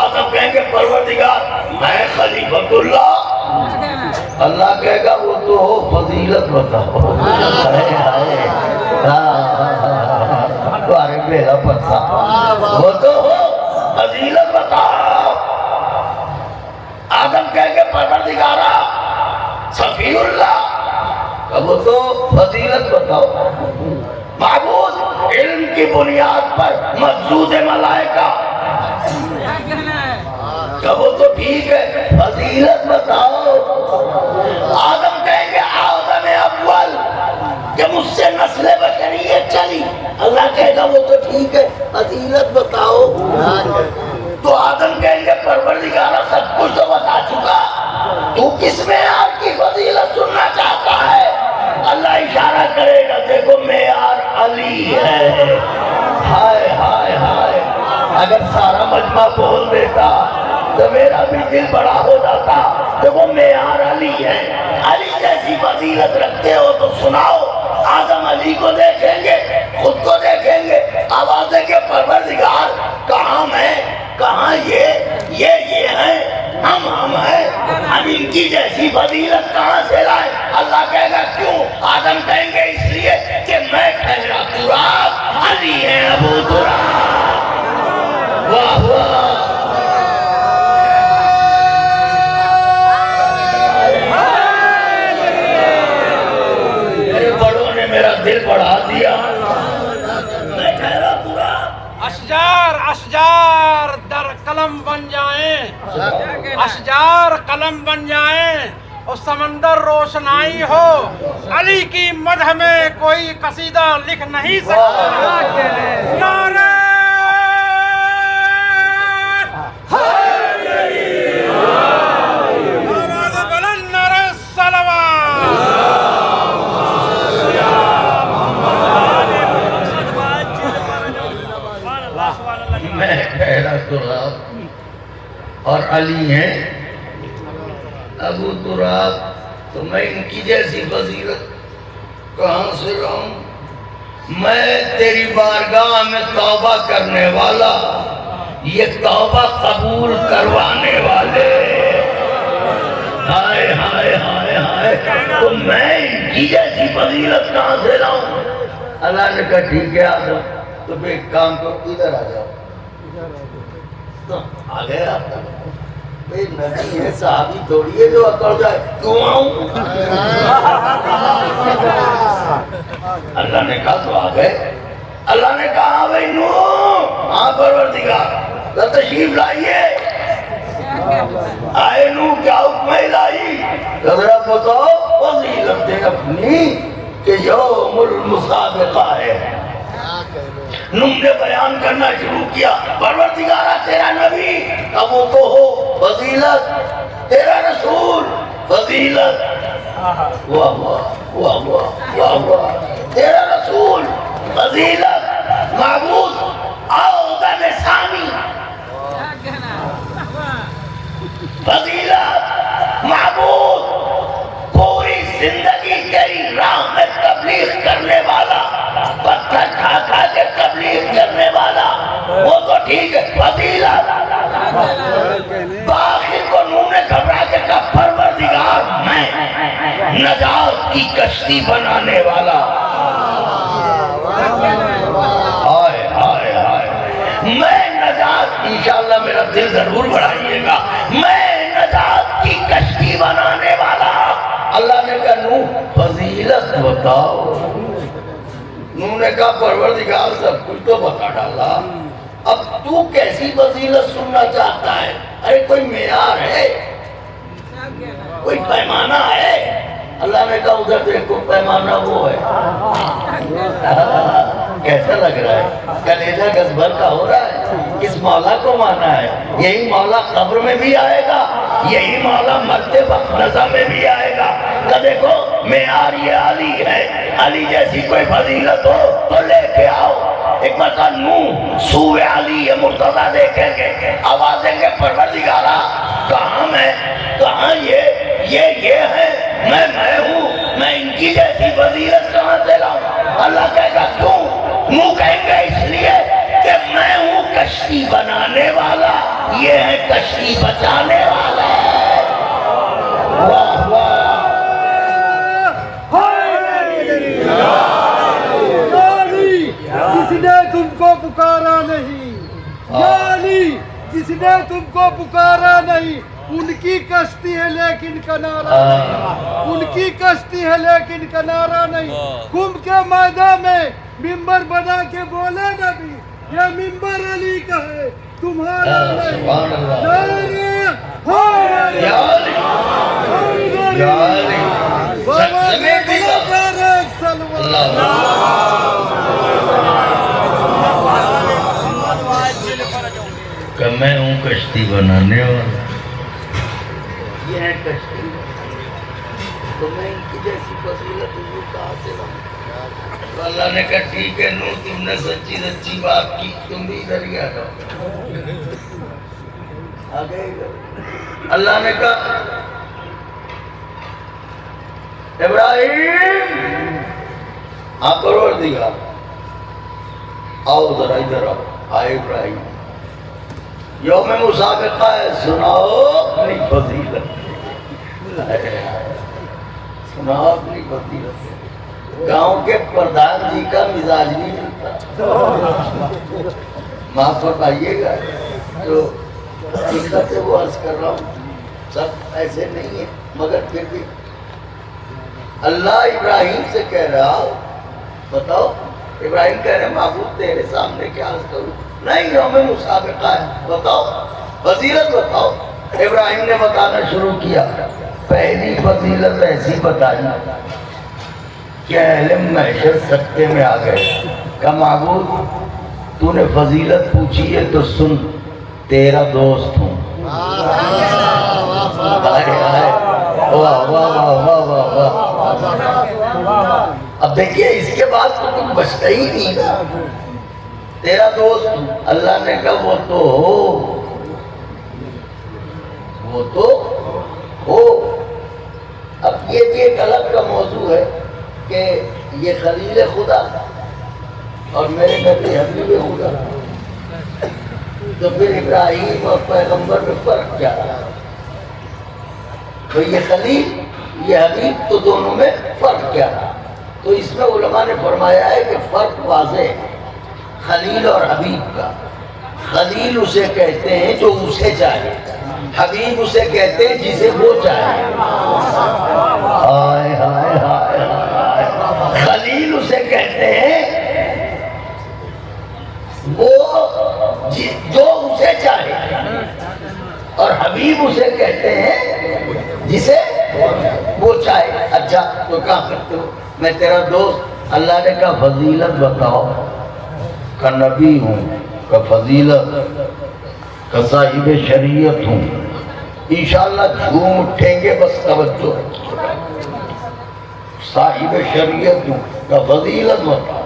آدم کہیں گے پروردگار میں خلیفۃ اللہ۔ اللہ کہے گا وہ تو ہو فضیلت بتاؤ۔ تمہارے بیڑا پرسا وہ تو ہو فضیلت بتاؤ۔ آدم کہیں گے پروردگارا صفی اللہ، اب وہ تو فضیلت بتاؤ۔ معبود علم کی بنیاد پر مسجود ملائکہ، اب وہ تو ٹھیک ہے فضیلت بتاؤ۔ آدم کہیں گے آدم اول کہ مجھ سے نسل بشریت چلی، اللہ کہے گا وہ تو ٹھیک ہے فضیلت بتاؤ۔ تو آدم کہیں گے پروردگارہ سب کچھ تو بتا چکا، تو کس معیار کی فضیلت سننا چاہتا ہے؟ اللہ اشارہ کرے گا دیکھو معیار علی ہے۔ ہائے ہائے ہائے، اگر سارا مجمع بول دیتا تو میرا بھی دل بڑا ہو جاتا۔ دیکھو معیار علی ہے، علی جیسی فضیلت رکھتے ہو تو سناؤ۔ آدم علی کو دیکھیں گے، خود کو دیکھیں گے، آواز دیں گے پروردگار کہاں میں کہاں یہ ہیں، ہم ہیں، ہم ان کی جیسی فضیلت کہاں سے لائے؟ اللہ کہے گا کیوں؟ آدم کہیں گے اس لیے کہ میں ٹھہرا تراب، علی ہے ابو تراب۔ واہ واہ، میرے بڑوں نے میرا دل بڑھا دیا، میں ٹھہرا تراب۔ اشجار در قلم بن جائیں، اشجار قلم بن جائیں اور سمندر روشنائی ہو، علی کی مدح میں کوئی قصیدہ لکھ نہیں سکتا۔ نعرہ آواز بلند، نعرہ صلوات۔ میں ٹھہرا تراب اور علی ہیں ابو تراب، تو میں ان کی جیسی فضیلت کہاں سے لاؤں؟ میں تیری بارگاہ میں توبہ کرنے والا، یہ توبہ قبول کروانے والے، ہائے ہائے ہائے ہائے، تو میں ان کی جیسی فضیلت کہاں سے لاؤں؟ اللہ نے کہا ٹھیک ہے آدم، تو پھر ایک کام کرو ادھر آ جاؤ۔ تو آ گئے آپ بھئی نبی ہے، صحابی تھوڑی ہے جو اکڑ جائے، کیوں آؤں؟ اللہ نے کہا تو آ گئے۔ اللہ نے کہا بھئی نو ہاں پروردگار تشریف لائیے۔ آئے نو کیا حکم الہی؟ ذرا بتاؤ فضیلت اپنی کہ یوم المسابقہ ہے۔ نوح نے بیان کرنا شروع کیا، پروردگارہ تیرا نبی اب وہ تو ہو فضیلت، تیرا رسول فضیلت، واہ واہ واہ واہ واہ واہ، تیرا رسول فضیلت، معبود آدم ثانی فضیلت، معبود پوری زندگی تیری راہ میں تبلیغ کرنے والا، پتھر کھا کھا کے تبلیغ کرنے والا، وہ تو ٹھیک ہے فضیلت۔ باقی کو نوح نے گھبرا کے کہا پروردگار میں نجات کی کشتی بنانے والا، ہائے ہائے ہائے، میں نجات، انشاءاللہ میرا دل ضرور بڑھائیے گا، میں نجات کی کشتی بنانے والا۔ اللہ نے کہا نوح فضیلت بتاؤ۔ نوح نے کہا پروردگار سب کچھ تو بتا ڈالا، اب تو کیسی فضیلت سننا چاہتا ہے؟ ارے کوئی معیار ہے، کوئی پیمانہ ہے؟ اللہ نے کہا ادھر دیکھو پیمانہ وہ ہے۔ کیسا لگ رہا ہے؟ کلیجہ گزبر کا ہو رہا ہے؟ اس مولا کو مانا ہے، یہی مولا قبر میں بھی آئے گا، یہی مولا مرتے وقت نزا میں بھی آئے گا، کا دیکھو معیار یہ علی ہے، علی جیسی کوئی فضیلت ہو تو لے کے آؤ۔ ایک مرتبہ نوح سوئے علی مرتضی دیکھیں گے، آواز دیں گے پروردگارا کہاں میں، کہاں یہ ہے، میں ہوں، میں ان کی جیسی فضیلت کہاں سے لاؤں؟ اللہ کہے گا کیوں؟ منہ کہیں گے اس لیے کہ میں ہوں کشتی بنانے والا، یہ ہے کشتی بچانے والا۔ واہ واہ جس نے تم کو پکارا نہیں، یا علی جس نے تم کو پکارا نہیں، ان کی کشتی ہے لیکن کنارہ نہیں، ان کی کشتی ہے لیکن کنارہ نہیں۔ کم کے میدان میں ممبر بنا کے بولے نبی، یہ ممبر علی کا ہے تمہارا نہیں۔ نعرہ حیدر، یا علی، یا علی، بابا نے بلا پیارے سلوان۔ کہ میں ہوں کشتی بنانے والا، یہ ہے کشتی، تو میں ان کی جیسی فضیلت حضور کہاں سے لاؤں؟ تو اللہ نے کہا ٹھیک ہے نوح، تم نے سچی سچی بات کی، تم بھی ادھر ہی آ جاؤ۔ آ گئے ادھر۔ اللہ نے کہا ابراہیم آپ پروردگار آؤ ذرا ادھر آؤ۔ آئے ابراہیم، یوم مسابقہ ہے، سناؤ اپنی فضیلت، سناؤ اپنی فضیلت۔ گاؤں کے پردھان جی کا مزاج نہیں ملتا، معاف فرمائیے گا جو حقیقت سے وہ عرض کر رہا ہوں، سب ایسے نہیں ہیں، مگر پھر بھی اللہ ابراہیم سے کہہ رہا، بتاؤ ابراہیم کہہ رہے معبود تیرے سامنے کیا عرض کروں؟ نہیں یوم مسابقہ ہے، بتاؤ فضیلت بتاؤ۔ ابراہیم نے بتانا شروع کیا، پہلی فضیلت ایسی بتائی کہ اہل محشر سکتے میں آ گئے، کہ معبود تو نے فضیلت پوچھی ہے تو سن، تیرا دوست ہوں۔ اب دیکھیے اس کے بعد تو کچھ بچتا ہی نہیں نا، تیرا دوست ہوں۔ اللہ نے کہا وہ تو ہو۔ اب یہ بھی ایک الگ کا موضوع ہے کہ یہ خلیل خدا اور میرے نبی حبیب خدا، تو پھر ابراہیم اور پیغمبر میں فرق کیا رہا؟ تو یہ خلیل یہ حبیب، تو دونوں میں فرق کیا رہا؟ تو اس میں علماء نے فرمایا ہے کہ فرق واضح ہے خلیل اور حبیب کا۔ خلیل اسے کہتے ہیں جو اسے چاہے، حبیب اسے کہتے ہیں جسے وہ چاہے۔ ہائے ہائے ہائے ہائے، خلیل اسے کہتے ہیں وہ جو اسے چاہے، اور حبیب اسے کہتے ہیں جسے وہ چاہے۔ اچھا تو کہاں کرتے ہو؟ میں تیرا دوست، اللہ نے کہا فضیلت بتاؤ، کہ نبی ہوں، کہ فضیلت، کہ صاحب شریعت ہوں۔ انشاءاللہ جھوم اٹھیں گے، بس توجہ رکھیے، صاحب شریعت ہوں، کہ فضیلت بتاؤ،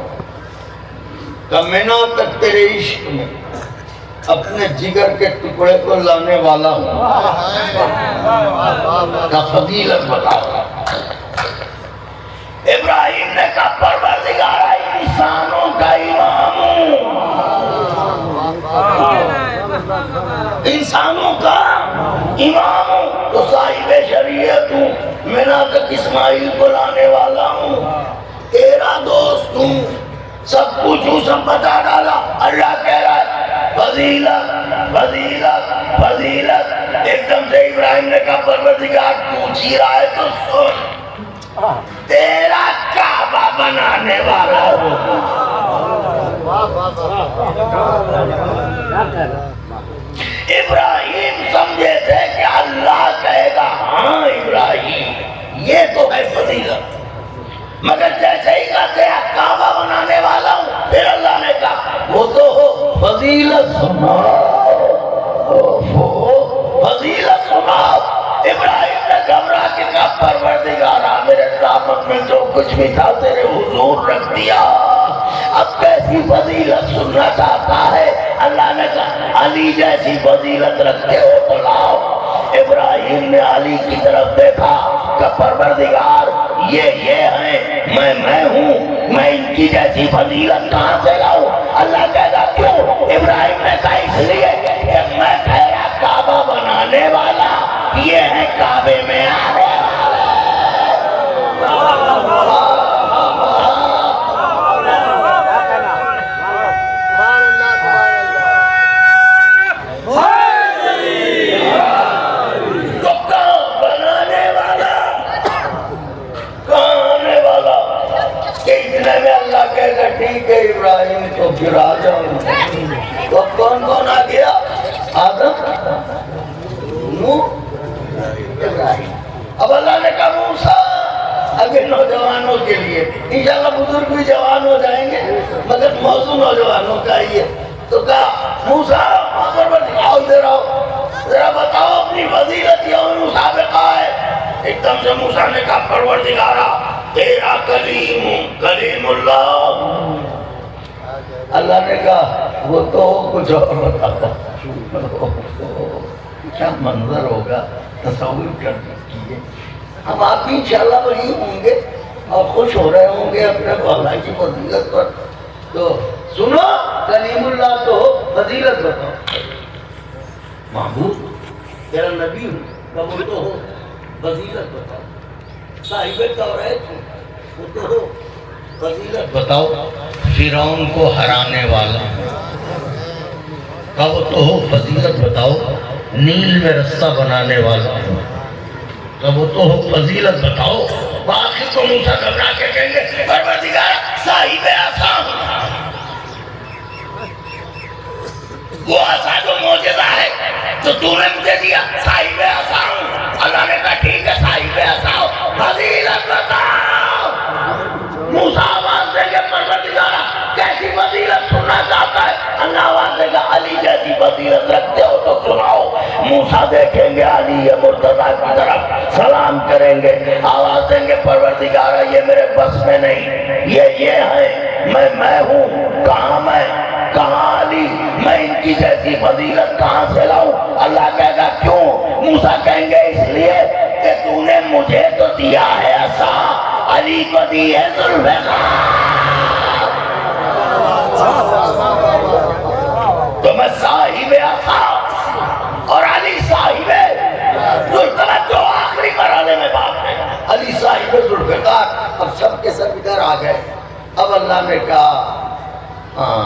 کہ مینا تک تیرے عشق میں اپنے جگر کے ٹکڑے کو لانے والا ہوں، کہ فضیلت بتاؤ۔ ابراہیم نے کہا پروردگارا انسانوں کا امام ہوں، انسانوں کا امام ہوں، تو صاحب شریعت ہوں، مینا تک اسماعیل کو لانے والا ہوں، تیرا دوست ہوں، سب پوچھوں سب بتا ڈالا۔ اللہ کہہ رہا ہے فضیلت فضیلت فضیلت۔ ایک دم سے ابراہیم نے کہا پروردگار پوچھ ہی رہا ہے تو سن، تیرا کعبہ بنانے والا ہوں۔ ابراہیم سمجھے تھے کہ اللہ کہے گا ہاں ابراہیم یہ تو ہے فضیلت، مگر جیسے ہی کہتے ہیں کعبہ بنانے والا ہوں، پھر اللہ نے کہا وہ تو ہو فضیلت سناؤ، فضیلت سناؤ۔ ابراہیم نے گھبرا کے کہا پروردگارا میں جو کچھ بھی تھا تیرے حضور رکھ دیا، اب کیسی فضیلت سننا چاہتا ہے؟ اللہ نے کہا علی جیسی فضیلت رکھتے ہو تو لاؤ۔ ابراہیم نے علی کی طرف دیکھا کہ پروردگار یہ ہیں، میں ہوں، میں ان کی جیسی فضیلت کہاں سے لاؤں؟ اللہ کہے گا کیوں؟ ابراہیم نے کہا اس لیے کہ میں ٹھہرا کعبہ بنانے والا، یہ ہے کعبے میں آنے ٹھیک ہے ابراہیم تو پھر آ جاؤں۔ تو کون کون آ گیا؟ آدم، نوح، ابراہیم۔ اب اللہ نے کہا موسیٰ، اگر نوجوانوں کے لیے انشاءاللہ بزرگ بھی جوان ہو جائیں گے مگر موضوع نوجوانوں کا ہی ہے، تو کہا موسیٰ آؤ ذرا بتاؤ اپنی فضیلت یا مسابقہ ہے۔ ایک دم سے موسیٰ نے کہا پروردگارا تیرا کلیم ہوں، کلیم اللہ۔ اللہ نے کہا وہ تو کچھ اور بتاتا، کیا منظر ہوگا تصور کر دیجیے۔ ہم آپ بھی انشاءاللہ وہی ہوں گے اور خوش ہو رہے ہوں گے اپنے مولا کی فضیلت پر۔ تو سنو، کلیم اللہ تو فضیلت بتاؤ۔ محبوب تیرا نبی ہوں، قبول تو ہو، فضیلت بتاؤ۔ صاحب توریت ہوں، وہ تو ہو، فضیلت بتاؤ۔ فرعون کو ہرانے والا کب تو ہو، فضیلت بتاؤ۔ نیل میں رستہ بنانے والا کب تو ہو، فضیلت بتاؤ۔ باقی تو موسیٰ گھبرا کے کہیں گے پروردگار صاحب عصا ہوں، وہ عصا جو معجزہ ہے تو تو نے مجھے دیا، صاحب عصا ہوں۔ اللہ نے کہا ٹھیک ہے صاحب عصا ہو، فضیلت بتاؤ۔ موسیٰ آواز دیں گے پروردگارا کیسی فضیلت سننا چاہتا ہے؟ اللہ آواز دے گا علی جیسی فضیلت رکھتے ہو تو سناؤ۔ موسیٰ دیکھیں گے علی مرتضیٰ کی طرف، سلام کریں گے، آواز دیں گے پروردگارا یہ میرے بس میں نہیں، یہ ہیں، میں ہوں، کہاں میں، کہاں علی، میں ان کی جیسی فضیلت کہاں سے لاؤں؟ اللہ کہے گا کیوں؟ موسیٰ کہیں گے اس لیے کہ تو نے مجھے تو دیا ہے عصا، علی کو دی ہے ذوالفقار، تو میں صاحب عصا اور علی صاحب ذوالفقار، جو آخری مرحلے میں بات ہے، علی صاحب ذوالفقار۔ اب سب کے سب ادھر آ گئے۔ اب اللہ نے کہا ہاں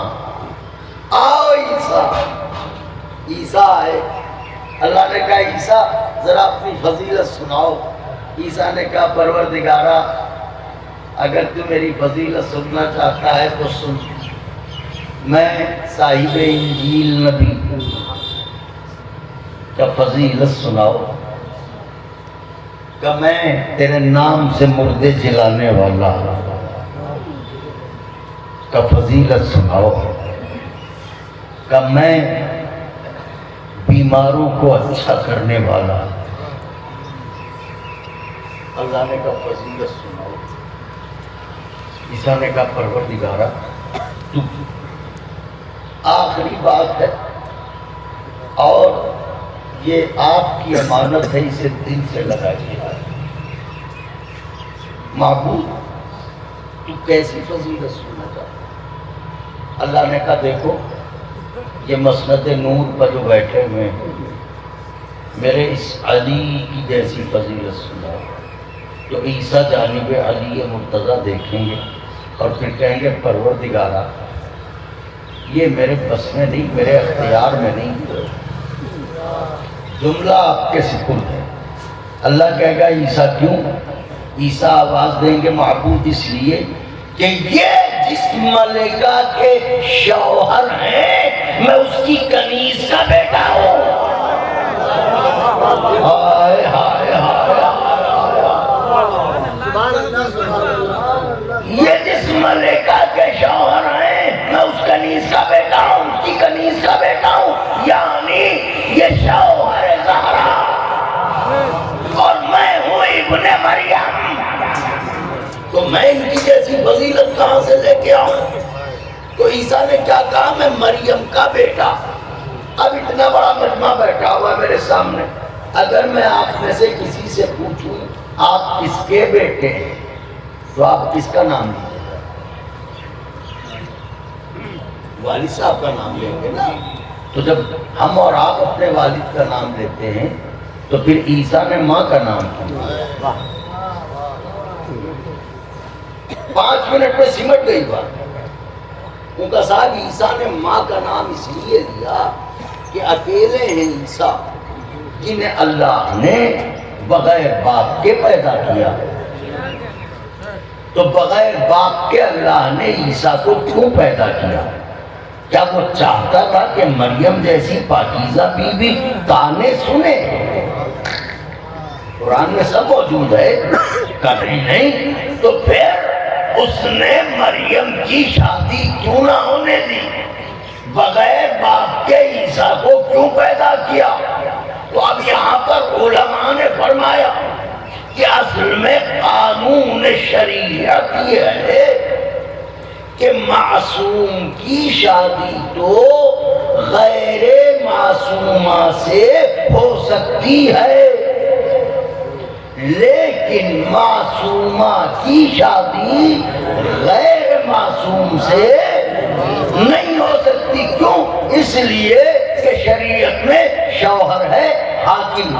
آؤ عیسیٰ، عیسیٰ آئے۔ اللہ نے کہا عیسیٰ ذرا اپنی فضیلت سناؤ۔ عیسیٰ نے کہا پروردگارا اگر تو میری فضیلت سننا چاہتا ہے تو سن، میں صاحب انجیل نبی کا فضیلت سناؤ کہ میں تیرے نام سے مردے جلانے والا کا فضیلت سناؤ کہ میں بیماروں کو اچھا کرنے والا۔ اللہ نے کہا فضیلت سناؤ۔ عیسیٰ نے کہا پروردگارا تو آخری بات ہے اور یہ آپ کی امانت ہے، اسے دل سے لگائیے۔ معبود تو کیسی فضیلت سننا چاہتا؟ اللہ نے کہا دیکھو یہ مسند نور پر جو بیٹھے ہوئے ہیں میرے اس علی کی جیسی فضیلت سناؤ۔ تو عیسیٰ جانب علی مرتضیٰ دیکھیں گے اور پھر کہیں گے پروردگارا یہ میرے بس میں نہیں، میرے اختیار میں نہیں، جملہ آپ کے سپرد ہے۔ اللہ کہے گا عیسیٰ کیوں؟ عیسیٰ آواز دیں گے معبود اس لیے کہ یہ جس ملکہ کے شوہر ہیں میں اس کی کنیز کا بیٹا ہوں۔ ہائے ہائے ہائے، یہ جس ملکہ کے شوہر ہیں میں اس کنیز کا بیٹا ہوں، اس کی کنیز کا بیٹا ہوں، یعنی یہ شوہر زہرا اور میں ہوں ابن مریم۔ میں ان کی جیسی فضیلت کہاں سے لے کے آؤں؟ تو عیسیٰ نے کیا کہا؟ میں مریم کا بیٹا۔ اب اتنا بڑا مجمع بیٹھا ہوا ہے میرے سامنے، اگر میں آپ میں سے کسی سے پوچھوں آپ کس کے بیٹے ہیں تو آپ کس کا نام لیں گے؟ والد صاحب کا نام لیں گے نا۔ تو جب ہم اور آپ اپنے والد کا نام لیتے ہیں تو پھر عیسیٰ نے ماں کا نام کیا۔ 5 منٹ میں سمٹ گئی بات۔ ان کا صاحب عیسیٰ نے ماں کا نام اس لیے دیا کہ اکیلے ہیں عیسیٰ جنہیں اللہ نے بغیر باپ کے پیدا کیا۔ تو بغیر باپ کے اللہ نے عیسیٰ کو کیوں پیدا کیا؟ کیا وہ چاہتا تھا کہ مریم جیسی پاکیزہ بیوی تانے سنے؟ قرآن میں سب موجود ہے، کبھی نہیں۔ تو پھر اس نے مریم کی شادی کیوں نہ ہونے دی؟ بغیر باپ کے عیسیٰ کو کیوں پیدا کیا؟ تو اب یہاں پر علماء نے فرمایا کہ اصل میں قانون شریعت یہ ہے کہ معصوم کی شادی تو غیر معصومہ سے ہو سکتی ہے، لیکن معصومہ کی شادی غیر معصوم سے نہیں ہو سکتی۔ کیوں؟ اس لیے کہ شریعت میں شوہر ہے حاکم،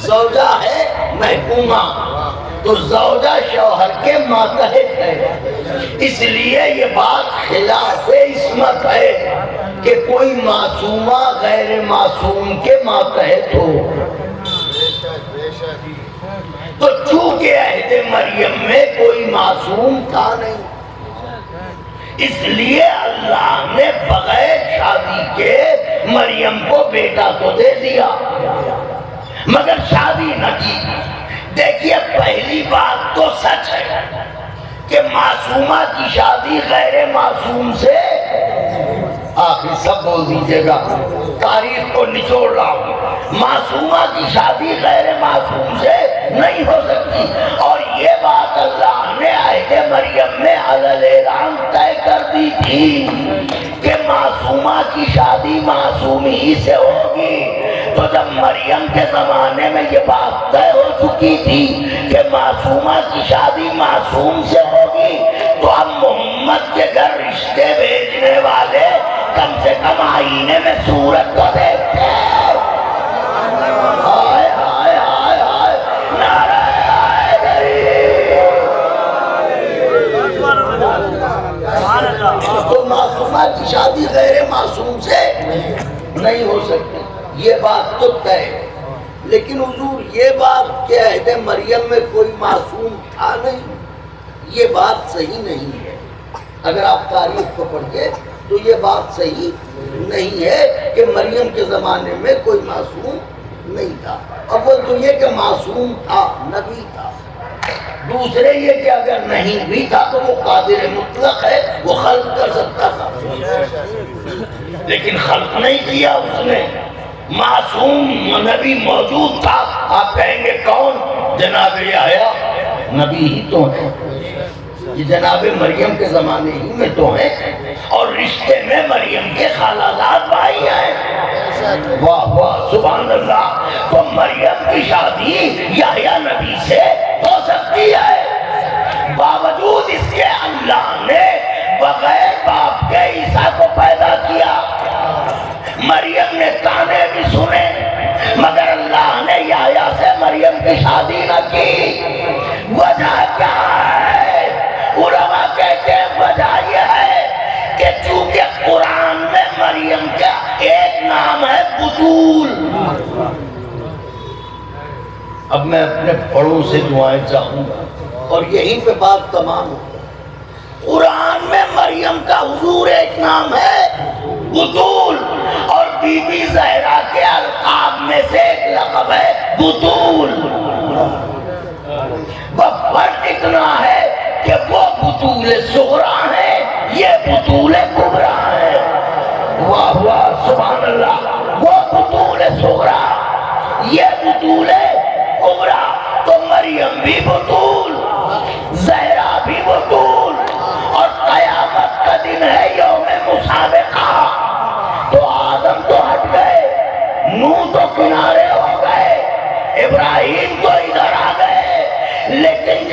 زوجہ ہے محکومہ، تو زوجہ شوہر کے ماتحت ہے۔ اس لیے یہ بات خلاف عصمت ہے کہ کوئی معصومہ غیر معصوم کے ماتحت ہو۔ تو چونکہ عہد مریم میں کوئی معصوم تھا نہیں، اس لیے اللہ نے بغیر شادی کے مریم کو بیٹا تو دے دیا مگر شادی نہ کی۔ دیکھیے پہلی بات تو سچ ہے کہ معصومہ کی شادی غیر معصوم سے، آخری سب بول دیجئے گا، تاریخ کو نچوڑ رہا ہوں، معصومہ کی شادی غیر معصوم سے نہیں ہو سکتی۔ اور یہ بات اللہ نے عہد مریم میں علی اعلان طے کر دی تھی کہ معصومہ کی شادی معصوم ہی سے ہوگی۔ تو جب مریم کے زمانے میں یہ بات طے ہو چکی تھی کہ معصومہ کی شادی معصوم سے ہوگی، تو اب محمد کے گھر رشتے بھیجنے والے کم سے کم آئینے میں صورت کو دیکھتے ہیں۔ ہائے ہائے ہائے ہائے، نعرہ حیدری۔ تو معصومہ کی شادی غیر معصوم سے نہیں ہو سکتی، یہ بات تو طے ہے۔ لیکن حضور یہ بات کہ عہد مریم میں کوئی معصوم تھا نہیں، یہ بات صحیح نہیں ہے۔ اگر آپ تاریخ کو پڑھیں تو یہ بات صحیح نہیں ہے کہ مریم کے زمانے میں کوئی معصوم نہیں تھا۔ اول تو یہ کہ معصوم تھا، نبی تھا۔ دوسرے یہ کہ اگر نہیں بھی تھا تو وہ قادر مطلق ہے، وہ خلق کر سکتا تھا، لیکن خلق نہیں کیا اس نے۔ معصوم نبی موجود تھا۔ آپ کہیں گے کون؟ جناب یحییٰ نبی ہی تو ہیں، یہ جناب مریم کے زمانے ہی میں تو ہیں، اور رشتے میں مریم کے خالہ زاد بھائی ہیں۔ واہ واہ سبحان اللہ۔ تو مریم کی شادی یحییٰ نبی سے ہو سکتی ہے، باوجود اس کے اللہ نے بغیر باپ کے عیسیٰ کو پیدا کیا۔ مریم نے تانے بھی سنے مگر اللہ نے یحییٰ سے مریم کی شادی نہ کی۔ وجہ کیا ہے؟ علماء کہتے ہیں وجہ یہ ہے کہ چونکہ قرآن میں مریم کا ایک نام ہے بتول۔ اب میں اپنے بڑوں سے دعائیں چاہوں گا اور یہیں پہ بات تمام ہو۔ قرآن میں مریم کا حضور ایک نام ہے بتول، اور بی بی زہرا کے القاب میں سے ایک لقب ہے بتول۔ فرق اتنا ہے کہ وہ بتول صغریٰ ہے، یہ بتول کبریٰ ہے۔ واہ واہ سبحان اللہ۔ وہ بتول صغریٰ، یہ بتول کبریٰ۔ تو مریم بھی بتول،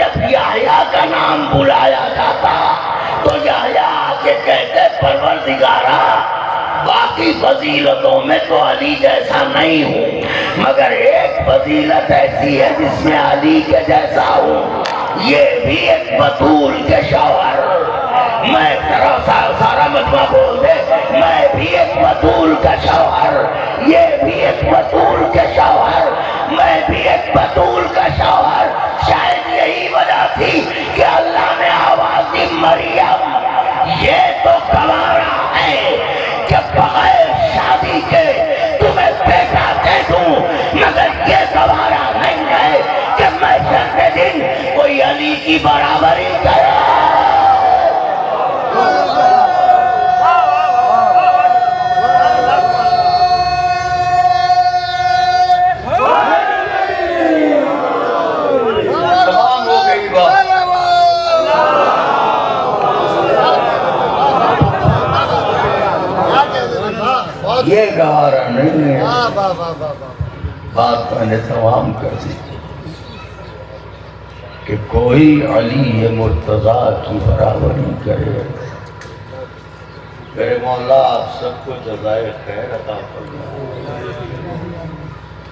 جب یحییٰ کا نام بلایا جاتا تو یحییٰ کے کہتے پروردگارا باقی فضیلتوں میں تو علی جیسا نہیں ہوں، مگر ایک فضیلت ایسی ہے جس میں علی کے جیسا ہوں، یہ بھی ایک بطول کے شوہر۔ میں سارا مجمع بول دے، میں بھی ایک بطول کا شوہر، یہ بھی ایک بطول کے شوہر، میں بھی ایک بطول کا شوہر۔ شاید یہی وجہ تھی کہ اللہ نے آواز دی مریم یہ تو گوارا ہے کہ بغیر شادی کے تمہیں بیٹا دے دوں، مگر یہ گوارا نہیں ہے کہ محشر کے دن کوئی علی کی برابری کرے۔ تمام ہو گئی بات۔ یہ گوارا نہیں ہے، بات میں نے تمام کر دی کہ کوئی علی مرتضیٰ کی برابری کرے۔ میرے مولا آپ سب کو جزائے خیر عطا فرمائے۔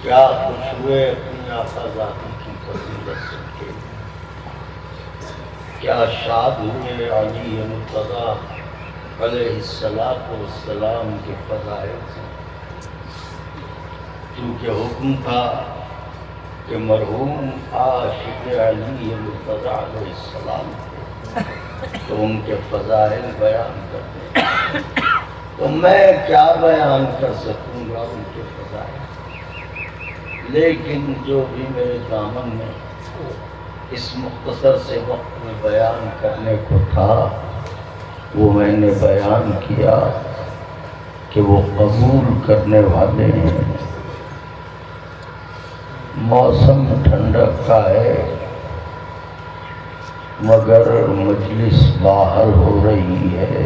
کیا خوش ہوئے اپنی آقا ذاتی کی فضیلت سن کے، کیا شاد ہوئے علی مرتضیٰ علیہ السلام کے فضائل سے، کیونکہ حکم تھا کہ مرحوم عاشق علی مرتضیٰ علیہ السلام تو ان کے فضائل بیان کرتے ہیں، تو میں کیا بیان کر سکوں گا ان کے فضائل، لیکن جو بھی میرے دامن میں اس مختصر سے وقت میں بیان کرنے کو تھا وہ میں نے بیان کیا کہ وہ قبول کرنے والے ہیں۔ موسم ٹھنڈک کا ہے مگر مجلس باہر ہو رہی ہے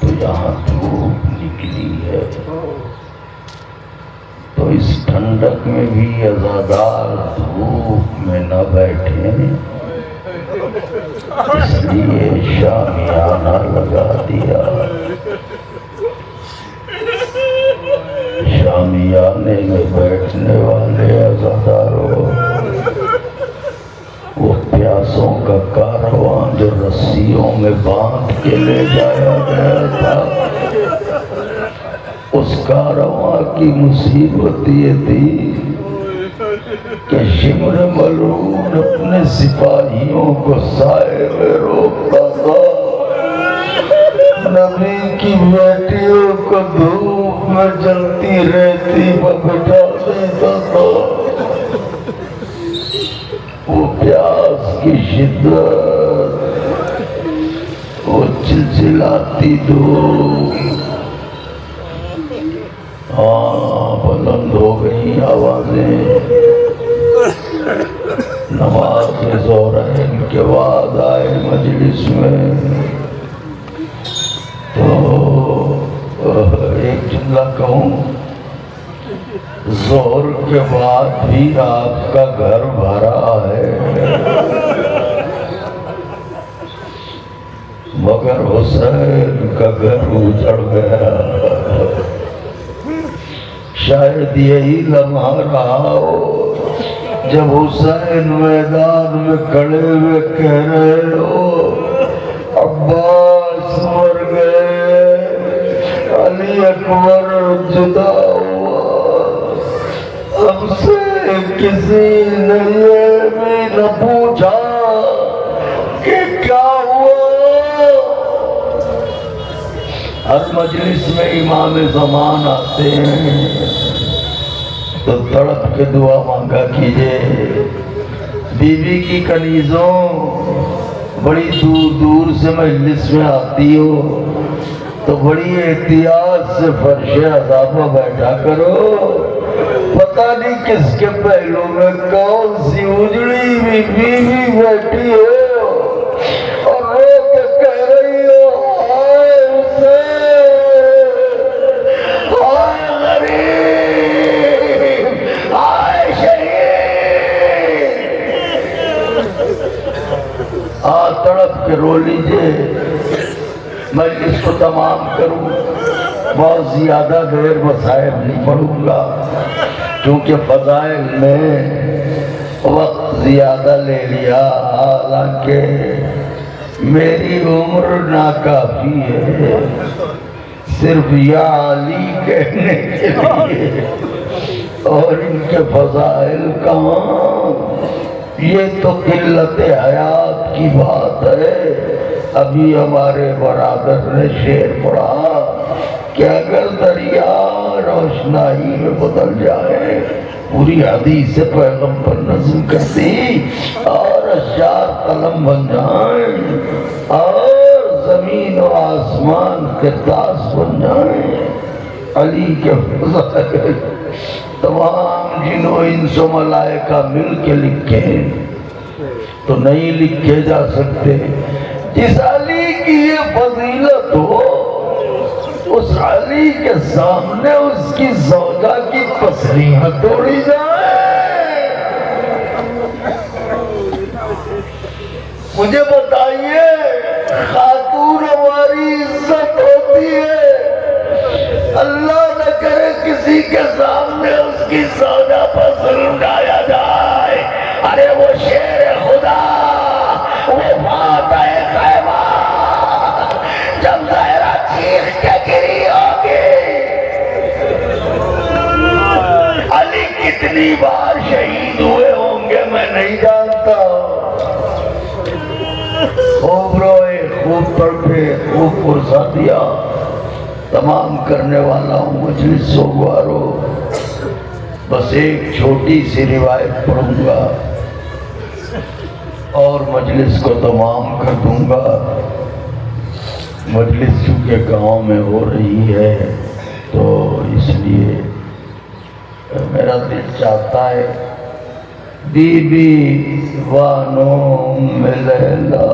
تو یہاں دھوپ نکلی ہے، تو اس ٹھنڈک میں بھی عزادار دھوپ میں نہ بیٹھیں، اس لیے شامیانہ لگا دیا۔ شامیانے میں بیٹھنے والے عزاداروں، وہ پیاسوں کا کارواں جو رسیوں میں باندھ کے لے جایا گیا تھا، اس کارواں کی مصیبت یہ تھی کہ شمر ملعون اپنے سپاہیوں کو سائے میں روکتا تھا، نبی کی بیٹیوں کو دھوپ میں جلتی رہتی پر بٹھا دیتا تھا۔ وہ پیاس کی شدت، وہ چلچلاتی دھوپ، ہاں بلند ہو گئی آوازیں۔ نماز ظہرین کے بعد آئے مجلس میں تو ایک جملہ کہوں، ظہر کے بعد بھی آپ کا گھر بھرا ہے مگر حسین کا گھر اجڑ گیا۔ شاید یہی لمحہ رہا ہو جب حسین میدان میں کھڑے ہوئے کہہ رہے ہو عباس مر گئے، علی اکبر جدا ہوا، ہم سے کسی نے یہ بھی نہ پوچھا کہ کیا ہوا۔ ہر مجلس میں امام زمان آتے ہیں تو تڑپ کے دعا مانگا کیجئے۔ بیوی کی کنیزوں بڑی دور دور سے مجلس میں آتی ہو تو بڑی احتیاط سے فرش عذابہ بیٹھا کرو، پتہ نہیں کس کے پہلو میں کون سی اجڑی ہوئی بیوی بیٹھی ہو اور رو کے کہہ رہی ہو ہائے حسین، ہائے غریب، ہائے شہید۔ تڑپ کے رو لیجئے، میں اس کو تمام کروں، بہت زیادہ دیر مسائل نہیں پڑھوں گا کیونکہ فضائل میں وقت زیادہ لے لیا، حالانکہ میری عمر ناکافی ہے صرف یا علی کہنے کے لیے، اور ان کے فضائل کہاں، یہ تو قلت حیات کی بات ہے۔ ابھی ہمارے برادر نے شعر پڑھا کہ اگر دریا روشنائی میں بدل جائے، پوری حدیث پیغمبر نظم کرتی، اور اشعار قلم بن جائیں، اور زمین و آسمان قرطاس بن جائیں، علی کے فضائل تمام جن و انس و ملائکہ مل کے لکھیں تو نہیں لکھے جا سکتے۔ جس علی کی یہ فضیلت ہو، اس علی کے سامنے اس کی زوجہ کی پسلیاں توڑی جائیں۔ مجھے بتائیے، خاتون ہماری عزت ہوتی ہے، اللہ نہ کرے کسی کے سامنے اس کی زوجہ پر ظلم ڈھایا جائے۔ ارے وہ شیر خدا، وہ فاتح خیبر، جب زہرا چیخ کے گری ہوگی، علی کتنی بار شہید ہوئے ہوں گے میں نہیں جانتا۔ خوب روئے، خوب تڑپے، خوب پرسا دیا۔ تمام کرنے والا ہوں مجلس سوگوارو، بس ایک چھوٹی سی روایت پڑھوں گا اور مجلس کو تمام کر دوں گا۔ مجلس چونکہ گاؤں میں ہو رہی ہے تو اس لیے میرا دل چاہتا ہے بی بی بانو ام لیلا